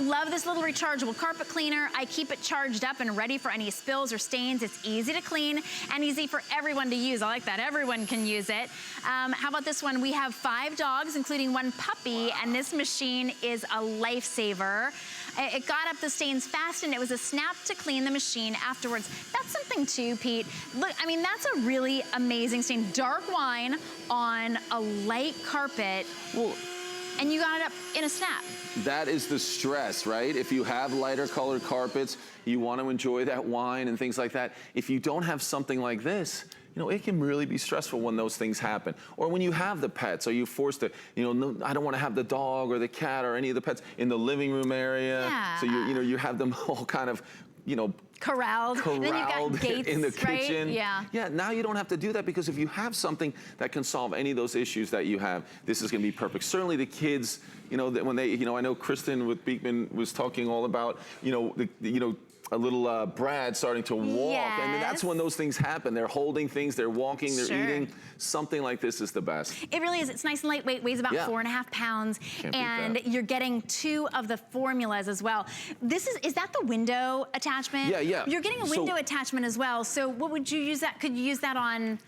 Love this little rechargeable carpet cleaner. I keep it charged up and ready for any spills or stains. It's easy to clean and easy for everyone to use. I like that. Everyone can use it. How about this one? We have 5 dogs, including 1 puppy, and this machine is a lifesaver. It got up the stains fast, and it was a snap to clean the machine afterwards. That's something too, Pete. Look, I mean, that's a really amazing stain. Dark wine on a light carpet, and you got it up in a snap. That is the stress, right? If you have lighter colored carpets, you want to enjoy that wine and things like that. If you don't have something like this, you know, it can really be stressful when those things happen. Or when you have the pets, are you forced to, you know, no, I don't want to have the dog or the cat or any of the pets in the living room area. Yeah. So you have them all kind of, you know, corralled. And then you've got gates, in the kitchen. Right? Yeah. Yeah, now you don't have to do that, because if you have something that can solve any of those issues that you have, this is gonna be perfect. Certainly the kids, you know, when they, you know, I know Kristen with Beekman was talking all about, you know, a little Brad starting to walk, and that's when those things happen. They're holding things, they're walking, they're eating. Something like this is the best. It really is. It's nice and lightweight, weighs about 4.5 pounds, and you're getting 2 of the formulas as well. This is that the window attachment? Yeah, yeah. You're getting a window attachment as well. So what would you use that? Could you use that on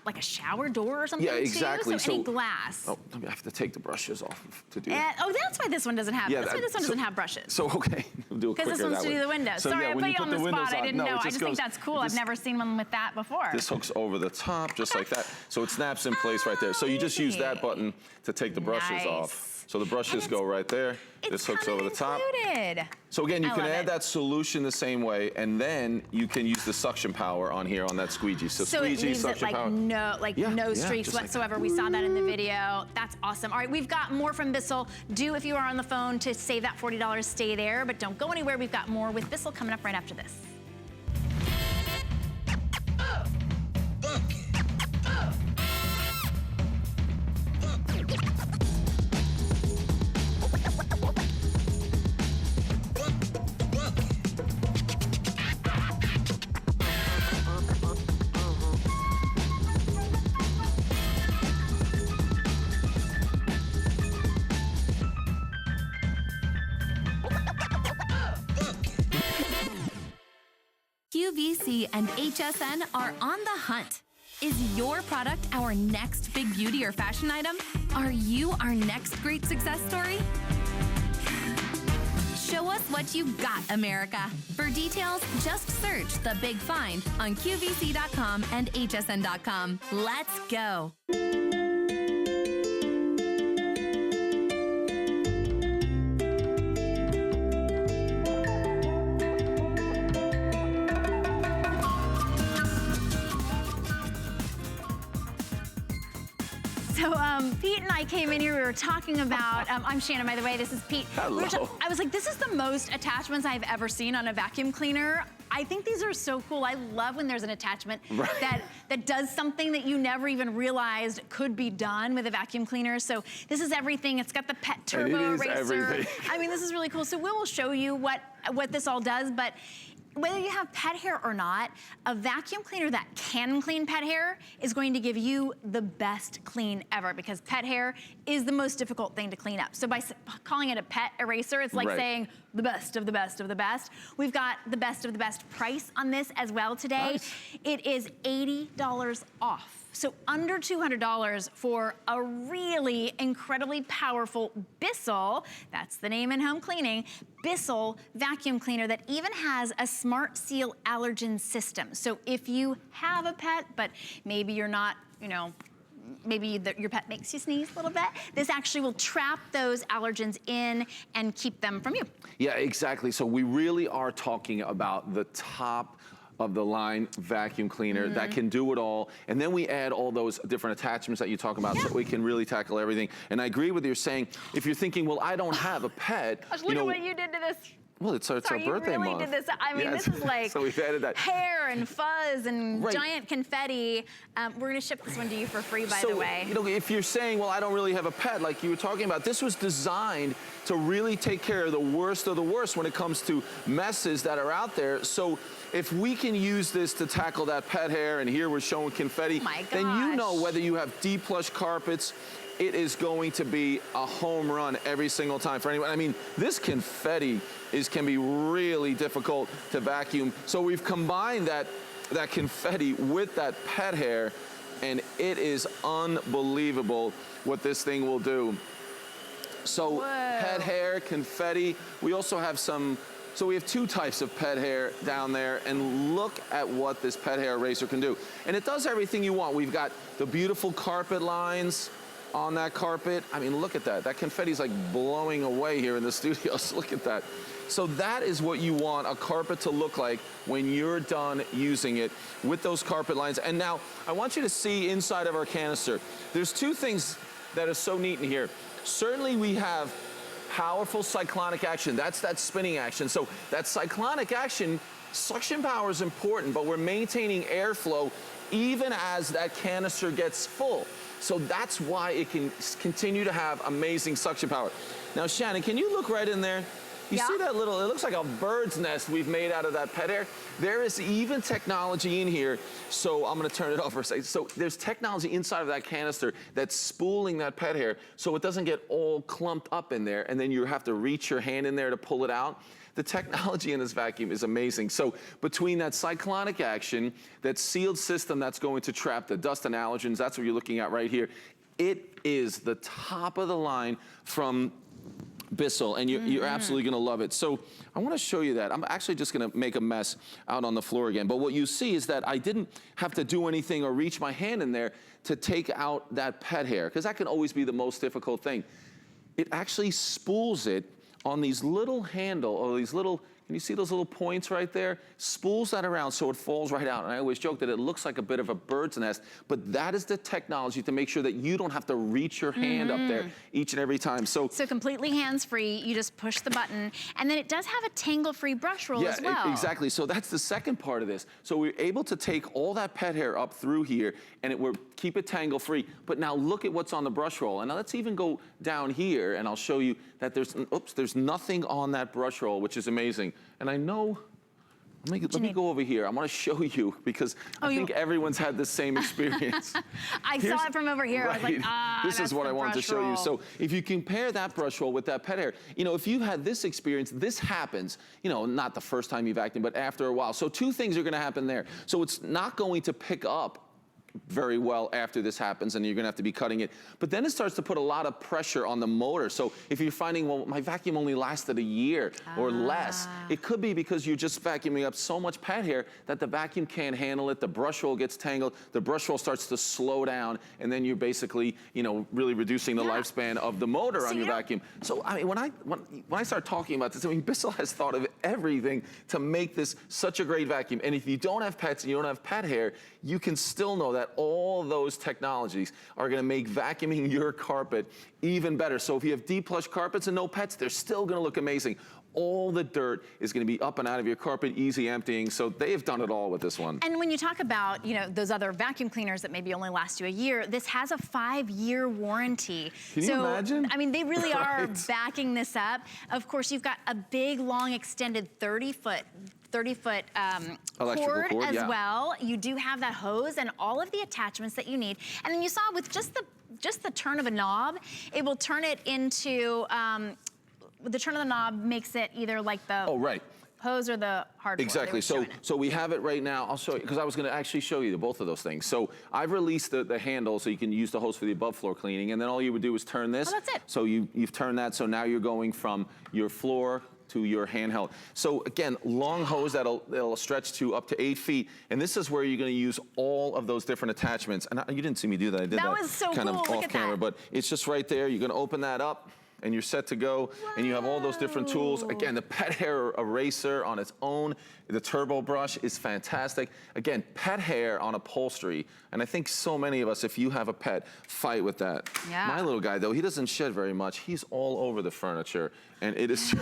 like a shower door or something? Yeah, exactly. Too? So any glass. Oh, I have to take the brushes off to do that. Oh, that's why this one doesn't have. That's why this one doesn't have brushes. So okay, we'll do it quicker that way. Because this one's to do the window. So, sorry, yeah, I put you on the spot. I didn't know. I just think that's cool. I've never seen one with that before. This hooks over the top just like that, so it snaps in place right there. So you just use that button to take the brushes off. So the brushes go right there. This hooks over the top. So again, you can add that solution the same way, and then you can use the suction power on here on that squeegee. So squeegee, it leaves suction it like power. no streaks whatsoever. We saw that in the video. That's awesome. All right, we've got more from Bissell. Do, if you are on the phone, to save that $40, stay there, but don't go anywhere. We've got more with Bissell coming up right after this. QVC and HSN are on the hunt. Is your product our next big beauty or fashion item? Are you our next great success story? Show us what you got, America. For details, just search The Big Find on QVC.com and HSN.com. Let's go. So Pete and I came in here, we were talking about, I'm Shannon, by the way, this is Pete. Hello. I was like, this is the most attachments I've ever seen on a vacuum cleaner. I think these are so cool. I love when there's an attachment that does something that you never even realized could be done with a vacuum cleaner. So this is everything. It's got the pet turbo eraser. Everything. I mean, this is really cool. So we will show you what this all does, but whether you have pet hair or not, a vacuum cleaner that can clean pet hair is going to give you the best clean ever, because pet hair is the most difficult thing to clean up. So by calling it a pet eraser, it's like saying the best of the best of the best. We've got the best of the best price on this as well today. Nice. It is $80 off. So under $200 for a really incredibly powerful Bissell, that's the name in home cleaning, Bissell vacuum cleaner that even has a Smart Seal allergen system. So if you have a pet, but maybe you're not, maybe your pet makes you sneeze a little bit, this actually will trap those allergens in and keep them from you. Yeah, exactly. So we really are talking about the top of the line vacuum cleaner that can do it all. And then we add all those different attachments that you talk about so we can really tackle everything. And I agree with you saying, if you're thinking, well, I don't have a pet. Gosh, look at what you did to this. Well, it's our birthday month. You really did this. I mean, this is like so we've added that. Hair and fuzz and giant confetti. We're gonna ship this one to you for free, by the way. If you're saying, well, I don't really have a pet, like you were talking about, this was designed to really take care of the worst of the worst when it comes to messes that are out there. So if we can use this to tackle that pet hair, and here we're showing confetti, then you know whether you have deep plush carpets, it is going to be a home run every single time for anyone. I mean, this confetti can be really difficult to vacuum. So we've combined that confetti with that pet hair, and it is unbelievable what this thing will do. So pet hair, confetti. We also have so we have two types of pet hair down there, and look at what this pet hair eraser can do. And it does everything you want. We've got the beautiful carpet lines on that carpet. I mean, look at that. That confetti's like blowing away here in the studios. Look at that. So that is what you want a carpet to look like when you're done using it with those carpet lines. And now I want you to see inside of our canister. There's two things that are so neat in here. Certainly we have powerful cyclonic action. That's that spinning action. So that cyclonic action, suction power is important, but we're maintaining airflow even as that canister gets full. So that's why it can continue to have amazing suction power. Now, Shannon, can you look right in there? You see that little, it looks like a bird's nest we've made out of that pet hair. There is even technology in here. So I'm gonna turn it off for a second. So there's technology inside of that canister that's spooling that pet hair so it doesn't get all clumped up in there, and then you have to reach your hand in there to pull it out. The technology in this vacuum is amazing. So between that cyclonic action, that sealed system that's going to trap the dust and allergens, that's what you're looking at right here. It is the top of the line from Bissell, and you're absolutely gonna love it. So I wanna show you that. I'm actually just gonna make a mess out on the floor again. But what you see is that I didn't have to do anything or reach my hand in there to take out that pet hair, because that can always be the most difficult thing. It actually spools it on these little handle, or these little, can you see those little points right there? Spools that around so it falls right out. And I always joke that it looks like a bit of a bird's nest, but that is the technology to make sure that you don't have to reach your hand up there each and every time. So completely hands-free, you just push the button, and then it does have a tangle-free brush roll as well. Exactly, so that's the second part of this. So we're able to take all that pet hair up through here, and it will keep it tangle-free. But now look at what's on the brush roll. And now let's even go down here, and I'll show you that there's nothing on that brush roll, which is amazing. And I know Let me go over here. I want to show you because I think everyone's had the same experience. I saw it from over here. Right. I was like, this is what I wanted to show you. So if you compare that brush roll with that pet hair, you know, if you've had this experience, this happens, you know, not the first time you've vacuumed, but after a while. So two things are going to happen there. So it's not going to pick up very well after this happens, and you're gonna have to be cutting it. But then it starts to put a lot of pressure on the motor. So if you're finding, well, my vacuum only lasted a year or less, it could be because you're just vacuuming up so much pet hair that the vacuum can't handle it, the brush roll gets tangled, the brush roll starts to slow down, and then you're basically, you know, really reducing the lifespan of the motor on your vacuum. So I mean, when I start talking about this, I mean, Bissell has thought of everything to make this such a great vacuum. And if you don't have pets and you don't have pet hair, you can still know that all those technologies are gonna make vacuuming your carpet even better. So if you have deep plush carpets and no pets, they're still gonna look amazing. All the dirt is gonna be up and out of your carpet, easy emptying. So they have done it all with this one. And when you talk about, you know, those other vacuum cleaners that maybe only last you a year, this has a 5-year warranty. Can you imagine? I mean, they really are backing this up. Of course, you've got a big, long, extended 30-foot cord as well. You do have that hose and all of the attachments that you need. And then you saw with just the turn of a knob, it will turn it into, the turn of the knob makes it either like the hose or the hard floor. Exactly. So we have it right now. I'll show you, because I was going to actually show you both of those things. So I've released the handle so you can use the hose for the above floor cleaning, and then all you would do is turn this. Oh, that's it. So you've turned that, so now you're going from your floor to your handheld. So again, long hose that'll stretch to up to 8 feet, and this is where you're going to use all of those different attachments. And you didn't see me do that. I did that was so kind cool. of off camera, but it's just right there. You're going to open that up, and you're set to go, and you have all those different tools. Again, the pet hair eraser on its own, the turbo brush is fantastic. Again, pet hair on upholstery, and I think so many of us, if you have a pet, fight with that. Yeah. My little guy, though, he doesn't shed very much. He's all over the furniture, and it is,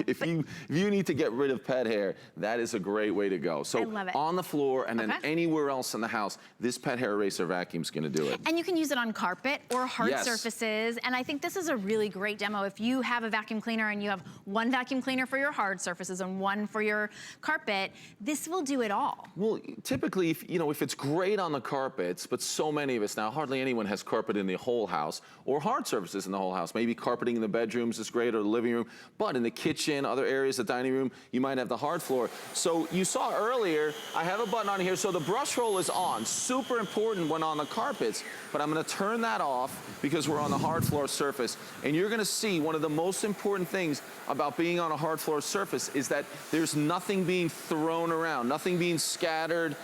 if you need to get rid of pet hair, that is a great way to go. So I love it. on the floor and then anywhere else in the house, this pet hair eraser vacuum is gonna do it. And you can use it on carpet or hard surfaces, and I think this is a really great demo. If you have a vacuum cleaner and you have one vacuum cleaner for your hard surfaces and one for your carpet, this will do it all. Well, typically, if it's great on the carpets, but so many of us now, hardly anyone has carpet in the whole house or hard surfaces in the whole house. Maybe carpeting in the bedrooms is great or the living room, but in the kitchen, other areas, the dining room, you might have the hard floor. So you saw earlier, I have a button on here, so the brush roll is on. Super important when on the carpets, but I'm gonna turn that off because we're on the hard floor surface. And you're gonna see one of the most important things about being on a hard floor surface is that there's nothing being thrown around, nothing being scattered.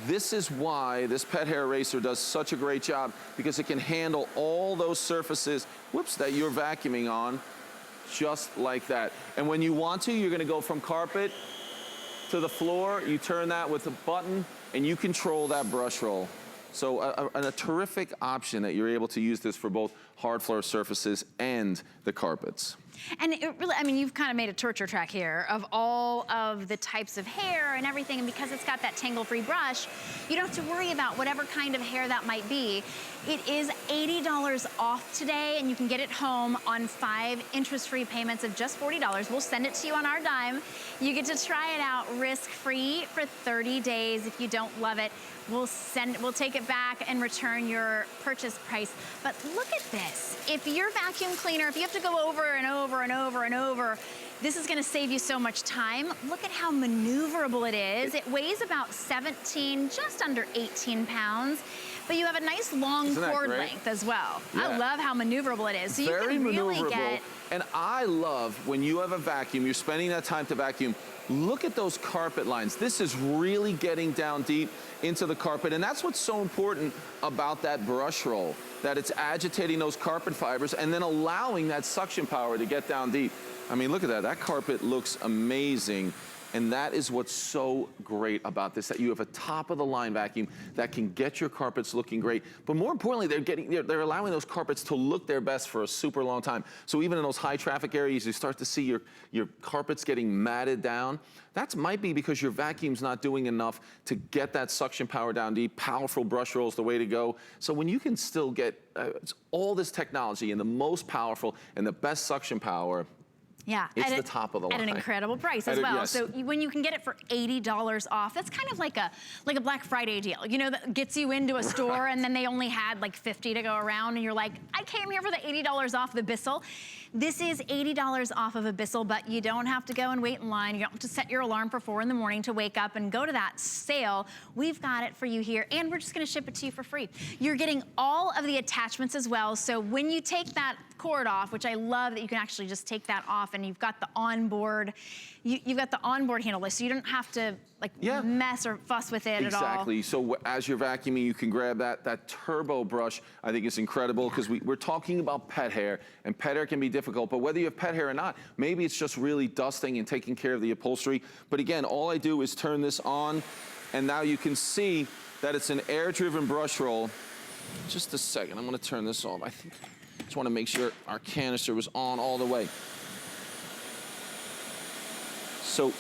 This is why this pet hair eraser does such a great job, because it can handle all those surfaces, that you're vacuuming on, just like that. And when you want to, you're gonna go from carpet to the floor, you turn that with a button, and you control that brush roll. So a terrific option that you're able to use this for both hard floor surfaces and the carpets. And it really, I mean, you've kind of made a torture track here of all of the types of hair and everything, and because it's got that tangle-free brush, you don't have to worry about whatever kind of hair that might be. It is $80 off today, and you can get it home on 5 interest-free payments of just $40. We'll send it to you on our dime. You get to try it out risk-free for 30 days. If you don't love it, we'll take it back and return your purchase price. But look at this. If your vacuum cleaner, if you have to go over and over and over and over, this is gonna save you so much time. Look at how maneuverable it is. It weighs about 17, just under 18 pounds, but you have a nice long cord length as well. Yeah. I love how maneuverable it is. So Very you can really maneuverable. get... And I love when you have a vacuum, you're spending that time to vacuum, look at those carpet lines. This is really getting down deep into the carpet, and that's what's so important about that brush roll, that it's agitating those carpet fibers and then allowing that suction power to get down deep. I mean, look at that. That carpet looks amazing. And that is what's so great about this, that you have a top-of-the-line vacuum that can get your carpets looking great. But more importantly, they're allowing those carpets to look their best for a super long time. So even in those high-traffic areas, you start to see your carpets getting matted down. That might be because your vacuum's not doing enough to get that suction power down deep. Powerful brush roll is the way to go. So when you can still get all this technology and the most powerful and the best suction power, Yeah, it's the top of the line. At an incredible price as well. Yes. So when you can get it for $80 off, that's kind of like a Black Friday deal. You know, that gets you into a store and then they only had like 50 to go around and you're like, I came here for the $80 off the Bissell. This is $80 off of a Bissell, but you don't have to go and wait in line. You don't have to set your alarm for 4 in the morning to wake up and go to that sale. We've got it for you here, and we're just gonna ship it to you for free. You're getting all of the attachments as well, so when you take that cord off, which I love that you can actually just take that off and you've got the onboard, you've got the onboard handle, so you don't have to like mess or fuss with it at all. Exactly. So as you're vacuuming, you can grab that turbo brush. I think it's incredible because we're talking about pet hair, and pet hair can be difficult, but whether you have pet hair or not, maybe it's just really dusting and taking care of the upholstery. But again, all I do is turn this on, and now you can see that it's an air-driven brush roll. Just a second, I'm gonna turn this off. I just wanna make sure our canister was on all the way. So,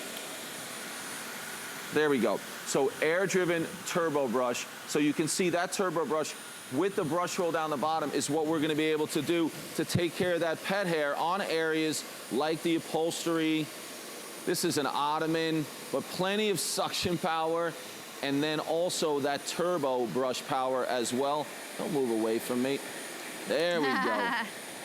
there we go. So air-driven turbo brush. So you can see that turbo brush with the brush roll down the bottom is what we're gonna be able to do to take care of that pet hair on areas like the upholstery. This is an ottoman, but plenty of suction power. And then also that turbo brush power as well. Don't move away from me. There we go.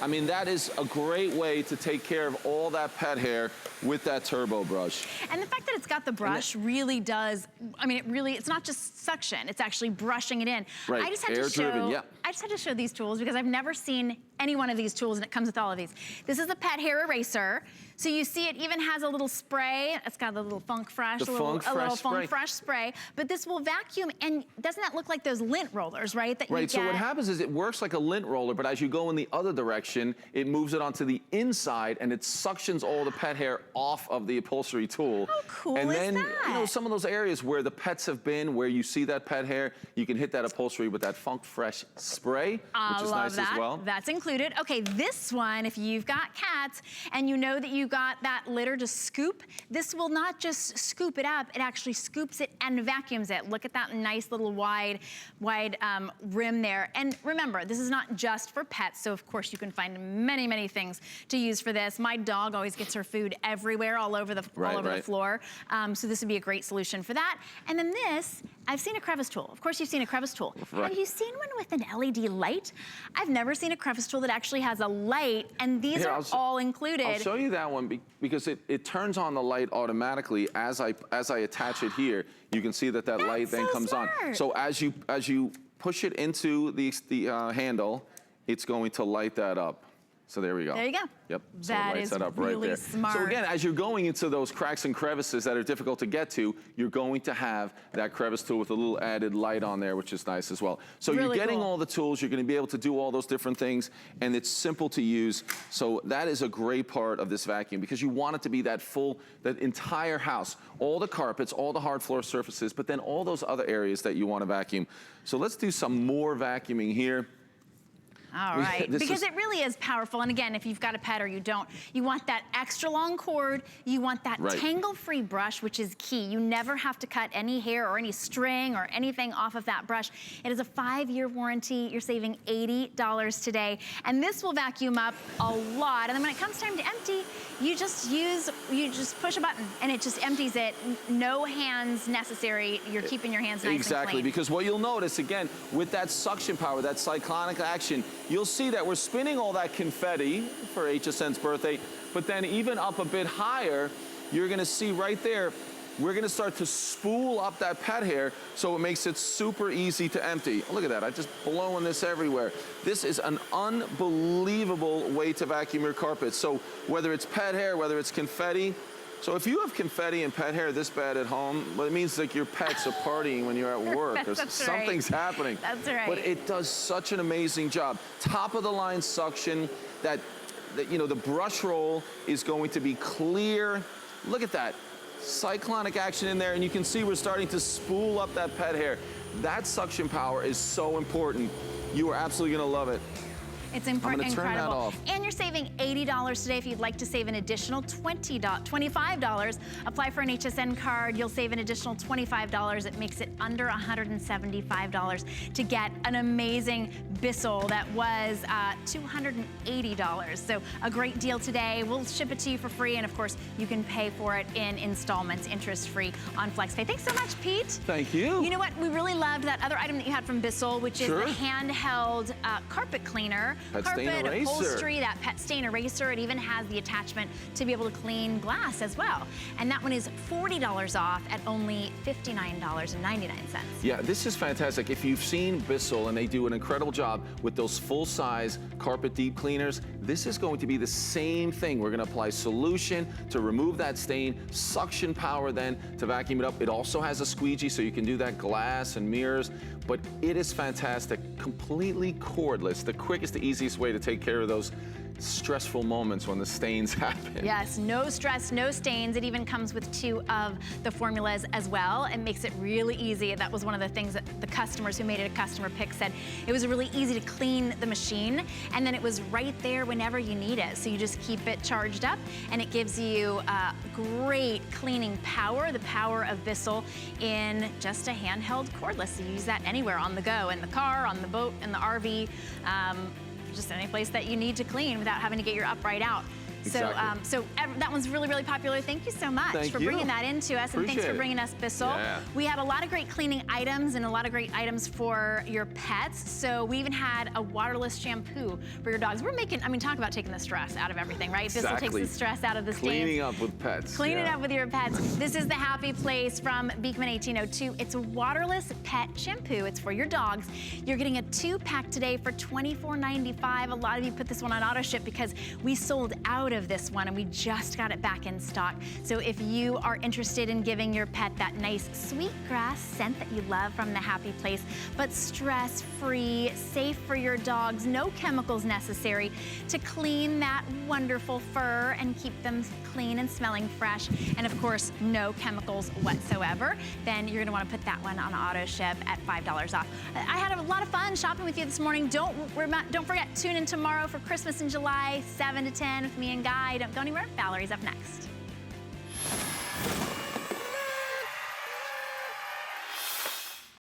I mean, that is a great way to take care of all that pet hair with that turbo brush. And the fact that it's got the brush really does, I mean, it's not just suction, it's actually brushing it in. Right, I just had to show these tools because I've never seen any one of these tools, and it comes with all of these. This is a pet hair eraser. So you see it even has a little spray. It's got a little Funk Fresh, a little Funk Fresh spray. But this will vacuum, and doesn't that look like those lint rollers, right? Right, so what happens is it works like a lint roller, but as you go in the other direction, it moves it onto the inside, and it suctions all the pet hair off of the upholstery tool. How cool and then, is that? you know, some of those areas where the pets have been, where you see that pet hair, you can hit that upholstery with that Funk Fresh spray, which is nice as well. That's included. Okay, this one, if you've got cats and you know that you got that litter to scoop, this will not just scoop it up, it actually scoops it and vacuums it. Look at that nice little wide rim there. And remember, this is not just for pets, so of course you can find many, many things to use for this. My dog always gets her food everywhere, all over the floor. So this would be a great solution for that. And then this, I've seen a crevice tool. Of course you've seen a crevice tool. Right. Have you seen one with an LED light? I've never seen a crevice tool that actually has a light, and these are all included. I'll show you that one because it turns on the light automatically as I attach it here. You can see that light then comes on. So as you push it into the handle, it's going to light that up. So there we go. There you go. Yep. So that it lights is that up really right there. smart. So again, as you're going into those cracks and crevices that are difficult to get to, you're going to have that crevice tool with a little added light on there, which is nice as well. So you're getting all the tools, you're gonna be able to do all those different things, and it's simple to use. So that is a great part of this vacuum because you want it to be that entire house, all the carpets, all the hard floor surfaces, but then all those other areas that you wanna vacuum. So let's do some more vacuuming here. All right, because it really is powerful. And again, if you've got a pet or you don't, you want that extra long cord, you want that tangle-free brush, which is key. You never have to cut any hair or any string or anything off of that brush. It is a 5-year warranty. You're saving $80 today. And this will vacuum up a lot. And then when it comes time to empty, you just push a button and it just empties it. No hands necessary. You're keeping your hands nice and clean. Exactly, because what you'll notice, again, with that suction power, that cyclonic action, you'll see that we're spinning all that confetti for HSN's birthday, but then even up a bit higher, you're gonna see right there, we're gonna start to spool up that pet hair so it makes it super easy to empty. Look at that, I'm just blowing this everywhere. This is an unbelievable way to vacuum your carpet. So whether it's pet hair, whether it's confetti, so if you have confetti and pet hair this bad at home, well, it means like your pets are partying when you're at work or something's happening. That's right. But it does such an amazing job. Top of the line suction, that you know, the brush roll is going to be clear. Look at that. Cyclonic action in there, and you can see we're starting to spool up that pet hair. That suction power is so important. You are absolutely gonna love it. It's incredible. incredible. Turn that off. And you're saving $80 today. If you'd like to save an additional $25, apply for an HSN card. You'll save an additional $25. It makes it under $175 to get an amazing Bissell that was $280. So a great deal today. We'll ship it to you for free, and of course, you can pay for it in installments, interest-free on FlexPay. Thanks so much, Pete. Thank you. You know what? We really loved that other item that you had from Bissell, which is the handheld carpet cleaner, carpet upholstery, that pet stain eraser. It even has the attachment to be able to clean glass as well. And that one is $40 off at only $59.99. Yeah, this is fantastic. If you've seen Bissell, and they do an incredible job with those full-size carpet deep cleaners, this is going to be the same thing. We're going to apply solution to remove that stain, suction power then to vacuum it up. It also has a squeegee, so you can do that glass and mirrors, but it is fantastic. Completely cordless, the quickest, the easiest way to take care of those stressful moments when the stains happen. Yes, no stress, no stains. It even comes with 2 of the formulas as well. It makes it really easy. That was one of the things that the customers who made it a customer pick said. It was really easy to clean the machine, and then it was right there whenever you need it. So you just keep it charged up, and it gives you great cleaning power, the power of Bissell in just a handheld cordless. So you use that anywhere, on the go, in the car, on the boat, in the RV, just any place that you need to clean without having to get your upright out. Exactly. So that one's really, really popular. Thank you so much for bringing that into us, and thanks for bringing us Bissell. Yeah. We have a lot of great cleaning items and a lot of great items for your pets. So we even had a waterless shampoo for your dogs. We're making, I mean, talk about taking the stress out of everything, right? Exactly. Bissell takes the stress out of the stains. Cleaning up with pets. Cleaning up with your pets. This is the Happy Place from Beekman 1802. It's a waterless pet shampoo. It's for your dogs. You're getting a 2-pack today for $24.95. A lot of you put this one on auto ship because we sold out of this one and we just got it back in stock. So if you are interested in giving your pet that nice sweet grass scent that you love from the Happy Place, but stress-free, safe for your dogs, no chemicals necessary to clean that wonderful fur and keep them clean and smelling fresh, and of course, no chemicals whatsoever, then you're gonna wanna put that one on auto ship at $5 off. I had a lot of fun shopping with you this morning. Don't forget, tune in tomorrow for Christmas in July, 7 to 10 with me and Guy. Don't go anywhere. Valerie's up next.